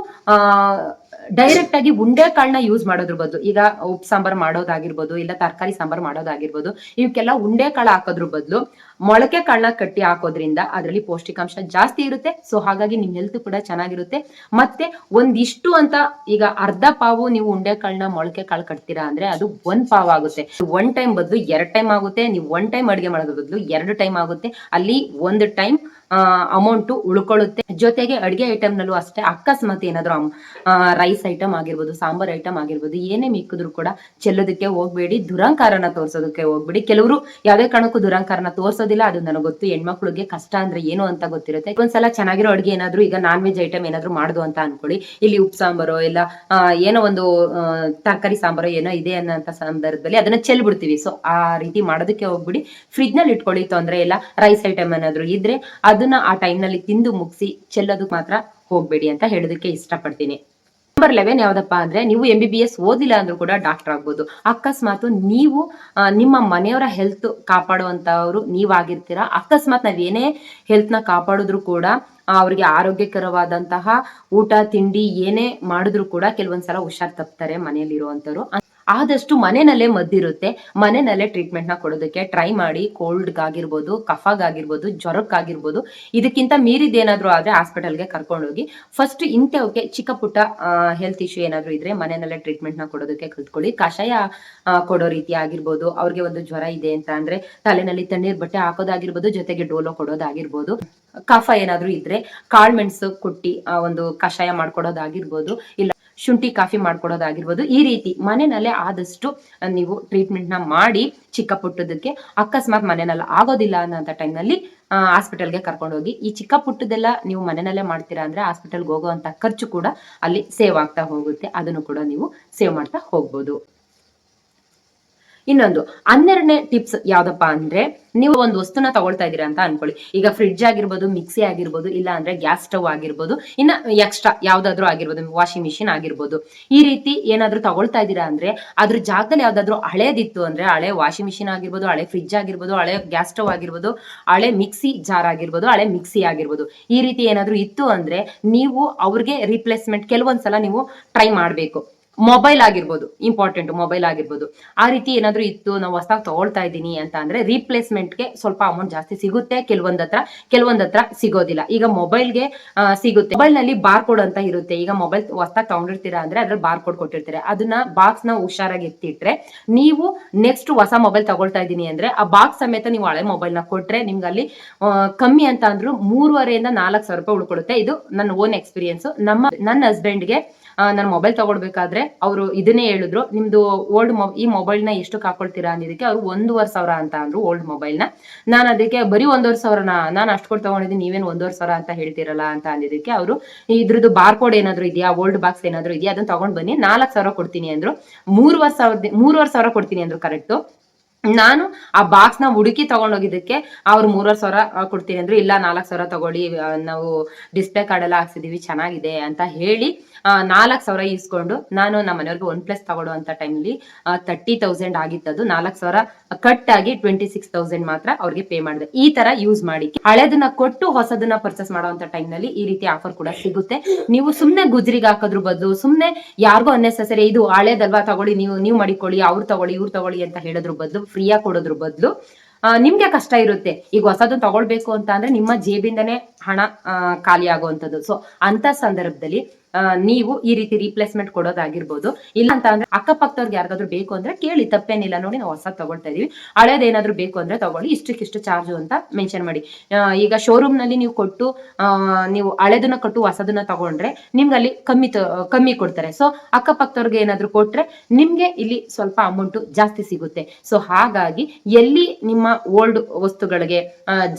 ಡೈರೆಕ್ಟ್ ಆಗಿ ಉಂಡೆ ಕಾಳನ್ನ ಯೂಸ್ ಮಾಡೋದ್ರ ಬದಲು, ಈಗ ಉಪ್ಪು ಸಾಂಬಾರ್ ಮಾಡೋದಾಗಿರ್ಬೋದು, ಇಲ್ಲ ತರಕಾರಿ ಸಾಂಬಾರ್ ಮಾಡೋದಾಗಿರ್ಬೋದು, ಇವಕ್ಕೆಲ್ಲ ಉಂಡೆ ಕಾಳು ಹಾಕೋದ್ರ ಬದಲು ಮೊಳಕೆ ಕಾಳನ್ನ ಕಟ್ಟಿ ಹಾಕೋದ್ರಿಂದ ಅದರಲ್ಲಿ ಪೌಷ್ಟಿಕಾಂಶ ಜಾಸ್ತಿ ಇರುತ್ತೆ. ಸೊ ಹಾಗಾಗಿ ನಿಮ್ ಹೆಲ್ತ್ ಕೂಡ ಚೆನ್ನಾಗಿರುತ್ತೆ. ಮತ್ತೆ ಒಂದಿಷ್ಟು ಅಂತ ಈಗ ಅರ್ಧ ಪಾವು ನೀವು ಉಂಡೆ ಕಾಳನ್ನ ಮೊಳಕೆ ಕಾಳು ಕಟ್ತೀರಾ ಅಂದ್ರೆ ಅದು 1 ಪಾವ್ ಆಗುತ್ತೆ. 1 ಟೈಮ್ ಬದಲು 2 ಟೈಮ್ ಆಗುತ್ತೆ. ನೀವು 1 ಟೈಮ್ ಅಡುಗೆ ಮಾಡೋದ್ರ ಬದಲು 2 ಟೈಮ್ ಆಗುತ್ತೆ. ಅಲ್ಲಿ 1 ಟೈಮ್ ಅಮೌಂಟ್ ಉಳ್ಕೊಳ್ಳುತ್ತೆ. ಜೊತೆಗೆ ಅಡುಗೆ ಐಟಮ್ ನಲ್ಲೂ ಅಷ್ಟೇ, ಅಕಸ್ಮಾತ್ ಏನಾದ್ರು ರೈಸ್ ಐಟಮ್ ಆಗಿರ್ಬೋದು, ಸಾಂಬಾರ್ ಐಟಮ್ ಆಗಿರ್ಬೋದು, ಏನೇ ಮಿಕ್ಕಿದ್ರು ಕೂಡ ಚೆಲ್ಲೋದಕ್ಕೆ ಹೋಗ್ಬೇಡಿ, ದುರಂಕಾರನ ತೋರ್ಸೋದಕ್ಕೆ ಹೋಗ್ಬೇಡಿ. ಕೆಲವರು ಯಾವ್ದೇ ಕಾರಣಕ್ಕೂ ದುರಂಕಾರನ ತೋರ್ಸೋದಿಲ್ಲ, ಅದು ನನಗೆ ಗೊತ್ತು. ಹೆಣ್ಮಕ್ಳಿಗೆ ಕಷ್ಟ ಅಂದ್ರೆ ಏನು ಅಂತ ಗೊತ್ತಿರುತ್ತೆ. ಒಂದ್ಸಲ ಚೆನ್ನಾಗಿರೋ ಅಡುಗೆ ಏನಾದ್ರು, ಈಗ ನಾನ್ ವೆಜ್ ಐಟಮ್ ಏನಾದ್ರು ಮಾಡುದು ಅಂತ ಅನ್ಕೊಳ್ಳಿ. ಇಲ್ಲಿ ಉಪ್ಪು ಸಾಂಬಾರು ಇಲ್ಲ ಏನೋ ಒಂದು ತರಕಾರಿ ಸಾಂಬಾರು ಏನೋ ಇದೆ ಅನ್ನೋಂತ ಸಂದರ್ಭದಲ್ಲಿ ಅದನ್ನ ಚೆಲ್ಬಿಡ್ತೀವಿ. ಸೊ ಆ ರೀತಿ ಮಾಡೋದಕ್ಕೆ ಹೋಗ್ಬಿಡಿ. ಫ್ರಿಜ್ ನಲ್ಲಿ ಇಟ್ಕೊಳ್ಳಿ, ತೊಂದ್ರೆ ಇಲ್ಲ. ರೈಸ್ ಐಟಮ್ ಏನಾದ್ರು ಇದ್ರೆ ಅದನ್ನ ಆ ಟೈಮ್ ನಲ್ಲಿ ತಿಂದು ಮುಗಿಸಿ ಚೆಲ್ಲೋದಕ್ಕೆ ಮಾತ್ರ ಹೋಗ್ಬೇಡಿ ಅಂತ ಹೇಳೋದಕ್ಕೆ ಇಷ್ಟಪಡ್ತೀನಿ. ನಂಬರ್ 11 ಯಾವ್ದಪ್ಪ ಅಂದ್ರೆ, ನೀವು MBBS ಓದಿಲ್ಲ ಅಂದ್ರೂ ಕೂಡ ಡಾಕ್ಟರ್ ಆಗ್ಬೋದು. ಅಕಸ್ಮಾತ್ ನೀವು ನಿಮ್ಮ ಮನೆಯವರ ಹೆಲ್ತ್ ಕಾಪಾಡುವಂತವ್ರು ನೀವಾಗಿರ್ತೀರಾ. ಅಕಸ್ಮಾತ್ ನಾವ್ ಏನೇ ಹೆಲ್ತ್ ನ ಕಾಪಾಡಿದ್ರು ಕೂಡ ಅವ್ರಿಗೆ ಆರೋಗ್ಯಕರವಾದಂತಹ ಊಟ ತಿಂಡಿ ಏನೇ ಮಾಡಿದ್ರು ಕೂಡ ಕೆಲವೊಂದ್ಸಲ ಹುಷಾರ್ ತಪ್ತಾರೆ ಮನೆಯಲ್ಲಿರುವಂತವ್ರು. ಆದಷ್ಟು ಮನೆಯಲ್ಲೇ ಮದ್ದಿರುತ್ತೆ, ಮನೆಯಲ್ಲೇ ಟ್ರೀಟ್ಮೆಂಟ್ ನ ಕೊಡೋದಕ್ಕೆ ಟ್ರೈ ಮಾಡಿ. ಕೋಲ್ಡ್ಗಾಗಿರ್ಬೋದು, ಕಫಗಾಗಿರ್ಬೋದು, ಜ್ವರಕ್ಕಾಗಿರ್ಬೋದು, ಇದಕ್ಕಿಂತ ಮೀರಿದೇನಾದ್ರೂ ಆದ್ರೆ ಹಾಸ್ಪಿಟಲ್ಗೆ ಕರ್ಕೊಂಡೋಗಿ ಫಸ್ಟ್ ಇಂಥವಕ್ಕೆ ಚಿಕ್ಕ ಪುಟ್ಟ ಹೆಲ್ತ್ ಇಶ್ಯೂ ಏನಾದ್ರು ಇದ್ರೆ ಮನೆಯಲ್ಲೇ ಟ್ರೀಟ್ಮೆಂಟ್ ನ ಕೊಡೋದಕ್ಕೆ ಕಲ್ತ್ಕೊಳ್ಳಿ. ಕಷಾಯ ಕೊಡೋ ರೀತಿ ಆಗಿರ್ಬೋದು, ಅವ್ರಿಗೆ ಒಂದು ಜ್ವರ ಇದೆ ಅಂತ ಅಂದ್ರೆ ತಲೆನಲ್ಲಿ ತಣ್ಣೀರ್ ಬಟ್ಟೆ ಹಾಕೋದಾಗಿರ್ಬೋದು, ಜೊತೆಗೆ ಡೋಲೋ ಕೊಡೋದಾಗಿರ್ಬೋದು. ಕಫ ಏನಾದ್ರು ಇದ್ರೆ ಕಾಳ್ಮೆಣಸು ಕೊಟ್ಟಿ ಒಂದು ಕಷಾಯ ಮಾಡ್ಕೊಡೋದಾಗಿರ್ಬೋದು, ಇಲ್ಲ ಶುಂಠಿ ಕಾಫಿ ಮಾಡ್ಕೊಡೋದಾಗಿರ್ಬೋದು. ಈ ರೀತಿ ಮನೆಯಲ್ಲೇ ಆದಷ್ಟು ನೀವು ಟ್ರೀಟ್ಮೆಂಟ್ ನ ಮಾಡಿ ಚಿಕ್ಕ ಪುಟ್ಟದಕ್ಕೆ. ಅಕಸ್ಮಾತ್ ಮನೆಯಲ್ಲಿ ಆಗೋದಿಲ್ಲ ಅನ್ನೋಂಥ ಟೈಮ್ನಲ್ಲಿ ಹಾಸ್ಪಿಟಲ್ಗೆ ಕರ್ಕೊಂಡೋಗಿ. ಈ ಚಿಕ್ಕ ಪುಟ್ಟದೆಲ್ಲ ನೀವು ಮನೆಯಲ್ಲೇ ಮಾಡ್ತೀರಾ ಅಂದ್ರೆ ಹಾಸ್ಪಿಟಲ್ಗೆ ಹೋಗುವಂತ ಖರ್ಚು ಕೂಡ ಅಲ್ಲಿ ಸೇವ್ ಆಗ್ತಾ ಹೋಗುತ್ತೆ. ಅದನ್ನು ಕೂಡ ನೀವು ಸೇವ್ ಮಾಡ್ತಾ ಹೋಗ್ಬೋದು. ಇನ್ನೊಂದು 12ನೇ ಟಿಪ್ಸ್ ಯಾವ್ದಪ್ಪ ಅಂದ್ರೆ, ನೀವು ಒಂದು ವಸ್ತುನ ತಗೊಳ್ತಾ ಇದೀರಾ ಅಂತ ಅನ್ಕೊಳ್ಳಿ. ಈಗ ಫ್ರಿಡ್ಜ್ ಆಗಿರ್ಬೋದು, ಮಿಕ್ಸಿ ಆಗಿರ್ಬೋದು, ಇಲ್ಲ ಅಂದ್ರೆ ಗ್ಯಾಸ್ ಸ್ಟವ್ ಆಗಿರ್ಬೋದು, ಇನ್ನ ಎಕ್ಸ್ಟ್ರಾ ಯಾವ್ದಾದ್ರು ಆಗಿರ್ಬೋದು, ವಾಷಿಂಗ್ ಮಿಷಿನ್ ಆಗಿರ್ಬೋದು. ಈ ರೀತಿ ಏನಾದ್ರು ತಗೊಳ್ತಾ ಇದೀರಾ ಅಂದ್ರೆ ಅದ್ರ ಜಾಗದಲ್ಲಿ ಯಾವ್ದಾದ್ರು ಹಳೇದಿತ್ತು ಅಂದ್ರೆ, ಹಳೆ ವಾಷಿಂಗ್ ಮಿಷಿನ್ ಆಗಿರ್ಬೋದು, ಹಳೆ ಫ್ರಿಡ್ಜ್ ಆಗಿರ್ಬೋದು, ಹಳೆ ಗ್ಯಾಸ್ ಸ್ಟವ್ ಆಗಿರ್ಬೋದು, ಹಳೆ ಮಿಕ್ಸಿ ಜಾರ್ ಆಗಿರ್ಬೋದು, ಹಳೆ ಮಿಕ್ಸಿ ಆಗಿರ್ಬೋದು, ಈ ರೀತಿ ಏನಾದ್ರು ಇತ್ತು ಅಂದ್ರೆ ನೀವು ಅವ್ರಿಗೆ ರಿಪ್ಲೇಸ್ಮೆಂಟ್ ಕೆಲವೊಂದ್ಸಲ ನೀವು ಟ್ರೈ ಮಾಡ್ಬೇಕು. ಮೊಬೈಲ್ ಆಗಿರ್ಬೋದು, ಇಂಪಾರ್ಟೆಂಟ್ ಮೊಬೈಲ್ ಆಗಿರ್ಬೋದು, ಆ ರೀತಿ ಏನಾದ್ರು ಇತ್ತು, ನಾವು ಹೊಸದಾಗಿ ತಗೊಳ್ತಾ ಇದ್ದೀನಿ ಅಂತ ಅಂದ್ರೆ ರೀಪ್ಲೇಸ್ಮೆಂಟ್ಗೆ ಸ್ವಲ್ಪ ಅಮೌಂಟ್ ಜಾಸ್ತಿ ಸಿಗುತ್ತೆ. ಕೆಲವೊಂದ್ ಹತ್ರ ಸಿಗೋದಿಲ್ಲ. ಈಗ ಮೊಬೈಲ್ಗೆ ಸಿಗುತ್ತೆ. ಮೊಬೈಲ್ ನಲ್ಲಿ ಬಾರ್ ಕೋಡ್ ಅಂತ ಇರುತ್ತೆ. ಈಗ ಮೊಬೈಲ್ ಹೊಸದಾಗಿ ತಗೊಂಡಿರ್ತೀರಾ ಅಂದ್ರೆ ಅದ್ರಲ್ಲಿ ಬಾರ್ ಕೋಡ್ ಕೊಟ್ಟಿರ್ತಾರೆ. ಅದನ್ನ ಬಾಕ್ಸ್ ನ ಹುಷಾರಾಗಿ ಎತ್ತಿಟ್ರೆ, ನೀವು ನೆಕ್ಸ್ಟ್ ಹೊಸ ಮೊಬೈಲ್ ತಗೊಳ್ತಾ ಇದ್ದೀನಿ ಅಂದ್ರೆ ಆ ಬಾಕ್ಸ್ ಸಮೇತ ನೀವು ಹಳೆ ಮೊಬೈಲ್ ನ ಕೊಟ್ರೆ ನಿಮ್ಗೆ ಅಲ್ಲಿ ಕಮ್ಮಿ ಅಂತ ಅಂದ್ರು 3,500 4,000 ರೂಪಾಯಿ ಉಳ್ಕೊಳುತ್ತೆ. ಇದು ನನ್ನ ಓನ್ ಎಕ್ಸ್ಪೀರಿಯನ್ಸ್. ನನ್ನ ಹಸ್ಬೆಂಡ್ಗೆ ನಾನು ಮೊಬೈಲ್ ತಗೊಳ್ಬೇಕಾದ್ರೆ ಅವರು ಇದನ್ನೇ ಹೇಳಿದ್ರು, ನಿಮ್ದು ಈ ಮೊಬೈಲ್ ನ ಎಷ್ಟಕ್ಕೆ ಹಾಕೊಳ್ತೀರಾ ಅಂದಿದ್ದಕ್ಕೆ ಅವ್ರು 1,500 ಅಂತ ಅಂದ್ರು ಓಲ್ಡ್ ಮೊಬೈಲ್ ನ. ನಾನು ಅದಕ್ಕೆ ಬರೀ 1,500 ನಾನು ಅಷ್ಟು ಕೊಟ್ಟು ತಗೊಂಡಿದ್ದೀನಿ, ನೀವೇನು 1,500 ಅಂತ ಹೇಳ್ತಿರಲ್ಲ ಅಂತ ಅಂದಿದ್ದಕ್ಕೆ ಅವರು ಇದ್ರದ್ದು ಬಾರ್ ಕೋಡ್ ಏನಾದ್ರು ಇದೆಯಾ, ಓಲ್ಡ್ ಬಾಕ್ಸ್ ಏನಾದ್ರು ಇದೆಯಾ, ಅದನ್ನ ತಗೊಂಡ್ ಬನ್ನಿ, 4,000 ಕೊಡ್ತೀನಿ ಅಂದ್ರು. 3,500 ಕೊಡ್ತೀನಿ ಅಂದ್ರು ಕರೆಕ್ಟ್. ನಾನು ಆ ಬಾಕ್ಸ್ ನ ಹುಡುಕಿ ತಗೊಂಡೋಗಿದ್ದಕ್ಕೆ ಅವ್ರು 3,500 ಕೊಡ್ತೀನಿ ಅಂದ್ರು. ಇಲ್ಲ 4,000 ತಗೊಳ್ಳಿ, ನಾವು ಡಿಸ್ಪ್ಲೇ ಕಾರ್ಡ್ ಎಲ್ಲ ಹಾಕ್ಸಿದೀವಿ, ಚೆನ್ನಾಗಿದೆ ಅಂತ ಹೇಳಿ 4,000 ಇಸ್ಕೊಂಡು, ನಾನು ನಮ್ಮ ಮನೆಯವ್ರಿಗೆ OnePlus ತಗೊಳ್ಳುವಂತ ಟೈಮ್ಲಿ 30,000 ಆಗಿತ್ತದು. 4,000 ಕಟ್ ಆಗಿ 26,000 ಮಾತ್ರ ಅವ್ರಿಗೆ ಪೇ ಮಾಡಿದೆ. ಈ ತರ ಯೂಸ್ ಮಾಡಿ, ಹಳೆದನ್ನ ಕೊಟ್ಟು ಹೊಸದನ್ನ ಪರ್ಚೇಸ್ ಮಾಡುವಂತ ಟೈಮ್ ನಲ್ಲಿ ಈ ರೀತಿ ಆಫರ್ ಕೂಡ ಸಿಗುತ್ತೆ. ನೀವು ಸುಮ್ನೆ ಗುಜ್ರಿಗೆ ಹಾಕೋದ್ರ ಬದಲು, ಸುಮ್ನೆ ಯಾರಿಗೂ ಅನ್ನೆಸೆಸರಿ ಇದು ಹಳೇದಲ್ವಾ ತಗೊಳ್ಳಿ, ನೀವು ಮಾಡಿಕೊಳ್ಳಿ, ಅವ್ರು ತಗೊಳ್ಳಿ ಇವ್ರು ತಗೊಳ್ಳಿ ಅಂತ ಹೇಳೋದ್ರ ಬದಲು, ಫ್ರೀಯಾಗಿ ಕೊಡೋದ್ರ ಬದಲು, ನಿಮ್ಗೆ ಕಷ್ಟ ಇರುತ್ತೆ. ಈಗ ಹೊಸದನ್ನ ತಗೊಳ್ಬೇಕು ಅಂತ ಅಂದ್ರೆ ನಿಮ್ಮ ಜೇಬಿಂದನೇ ಹಣ ಖಾಲಿ ಆಗುವಂಥದ್ದು. ಸೊ ಅಂತ ಸಂದರ್ಭದಲ್ಲಿ ನೀವು ಈ ರೀತಿ ರೀಪ್ಲೇಸ್ಮೆಂಟ್ ಕೊಡೋದಾಗಿರ್ಬೋದು. ಇಲ್ಲ ಅಂತ ಅಂದ್ರೆ ಅಕ್ಕಪಕ್ಕದವ್ರಿಗೆ ಯಾರಿಗಾದ್ರೂ ಬೇಕು ಅಂದ್ರೆ ಕೇಳಿ, ತಪ್ಪೇನಿಲ್ಲ. ನೋಡಿ, ನಾವು ಹೊಸ ತಗೊಳ್ತಾ ಇದೀವಿ, ಹಳೇದೇನಾದ್ರೂ ಬೇಕು ಅಂದ್ರೆ ತಗೊಳ್ಳಿ, ಇಷ್ಟು ಚಾರ್ಜ್ ಅಂತ ಮೆನ್ಷನ್ ಮಾಡಿ. ಈಗ ಶೋರೂಮ್ ನಲ್ಲಿ ನೀವು ಕೊಟ್ಟು ನೀವು ಹಳೇದನ್ನ ಕೊಟ್ಟು ಹೊಸದನ್ನ ತಗೊಂಡ್ರೆ ನಿಮ್ಗೆ ಅಲ್ಲಿ ಕಮ್ಮಿ ಕೊಡ್ತಾರೆ. ಸೊ ಅಕ್ಕಪಕ್ಕದವ್ರಿಗೆ ಏನಾದ್ರು ಕೊಟ್ರೆ ನಿಮ್ಗೆ ಇಲ್ಲಿ ಸ್ವಲ್ಪ ಅಮೌಂಟ್ ಜಾಸ್ತಿ ಸಿಗುತ್ತೆ. ಸೊ ಹಾಗಾಗಿ ಎಲ್ಲಿ ನಿಮ್ಮ ಓಲ್ಡ್ ವಸ್ತುಗಳಿಗೆ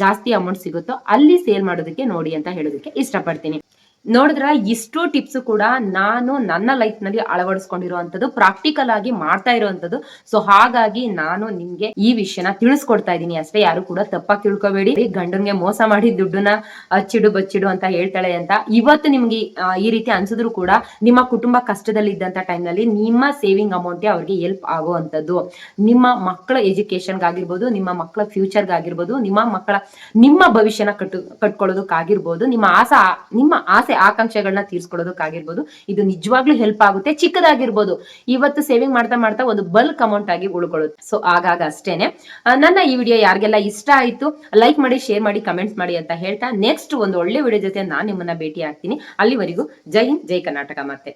ಜಾಸ್ತಿ ಅಮೌಂಟ್ ಸಿಗುತ್ತೋ ಅಲ್ಲಿ ಸೇಲ್ ಮಾಡೋದಕ್ಕೆ ನೋಡಿ ಅಂತ ಹೇಳೋದಕ್ಕೆ ಇಷ್ಟಪಡ್ತೀನಿ. ನೋಡಿದ್ರ ಇಷ್ಟು ಟಿಪ್ಸ್ ಕೂಡ ನಾನು ನನ್ನ ಲೈಫ್ ನಲ್ಲಿ ಅಳವಡಿಸ್ಕೊಂಡಿರುವಂತದ್ದು, ಪ್ರಾಕ್ಟಿಕಲ್ ಆಗಿ ಮಾಡ್ತಾ ಇರುವಂತದ್ದು. ಸೊ ಹಾಗಾಗಿ ನಾನು ನಿಮ್ಗೆ ಈ ವಿಷಯನ ತಿಳಿಸ್ಕೊಡ್ತಾ ಇದ್ದೀನಿ ಅಷ್ಟೇ. ಯಾರು ಕೂಡ ತಪ್ಪಾಗಿ ತಿಳ್ಕೊಬೇಡಿ. ಗಂಡನ್ಗೆ ಮೋಸ ಮಾಡಿ ದುಡ್ಡನ್ನ ಹಚ್ಚಿಡು ಬಚ್ಚಿಡು ಅಂತ ಹೇಳ್ತಾಳೆ ಅಂತ ಇವತ್ತು ನಿಮ್ಗೆ ಈ ರೀತಿ ಅನ್ಸಿದ್ರು ಕೂಡ, ನಿಮ್ಮ ಕುಟುಂಬ ಕಷ್ಟದಲ್ಲಿ ಇದ್ದಂತ ಟೈಮ್ ನಲ್ಲಿ ನಿಮ್ಮ ಸೇವಿಂಗ್ ಅಮೌಂಟ್ ಅವ್ರಿಗೆ ಹೆಲ್ಪ್ ಆಗುವಂತದ್ದು. ನಿಮ್ಮ ಮಕ್ಕಳ ಎಜುಕೇಶನ್ ಆಗಿರ್ಬೋದು, ನಿಮ್ಮ ಮಕ್ಕಳ ಫ್ಯೂಚರ್ ಆಗಿರ್ಬೋದು, ನಿಮ್ಮ ಭವಿಷ್ಯನ ಕಟ್ಕೊಳ್ಳೋದಕ್ಕಾಗಿರ್ಬೋದು, ನಿಮ್ಮ ಆಸೆ ಆಕಾಂಕ್ಷೆಗಳನ್ನ ತೀರ್ಸ್ಕೊಳ್ಳೋದಕ್ಕಾಗಿರ್ಬೋದು, ಇದು ನಿಜವಾಗ್ಲೂ ಹೆಲ್ಪ್ ಆಗುತ್ತೆ. ಚಿಕ್ಕದಾಗಿರ್ಬೋದು, ಇವತ್ತು ಸೇವಿಂಗ್ ಮಾಡ್ತಾ ಮಾಡ್ತಾ ಒಂದು ಬಲ್ಕ್ ಅಮೌಂಟ್ ಆಗಿ ಉಳ್ಕೊಳ್ಳುತ್ತೆ. ಸೊ ಆಗಾಗ ಅಷ್ಟೇನೆ. ನನ್ನ ಈ ವಿಡಿಯೋ ಯಾರಿಗೆಲ್ಲ ಇಷ್ಟ ಆಯ್ತು ಲೈಕ್ ಮಾಡಿ, ಶೇರ್ ಮಾಡಿ, ಕಮೆಂಟ್ಸ್ ಮಾಡಿ ಅಂತ ಹೇಳ್ತಾ, ನೆಕ್ಸ್ಟ್ ಒಂದು ಒಳ್ಳೆ ವಿಡಿಯೋ ಜೊತೆ ನಾನು ನಿಮ್ಮನ್ನ ಭೇಟಿ ಆಗ್ತೀನಿ. ಅಲ್ಲಿವರೆಗೂ ಜೈ ಹಿಂದ್, ಜೈ ಕರ್ನಾಟಕ. ಮತ್ತೆ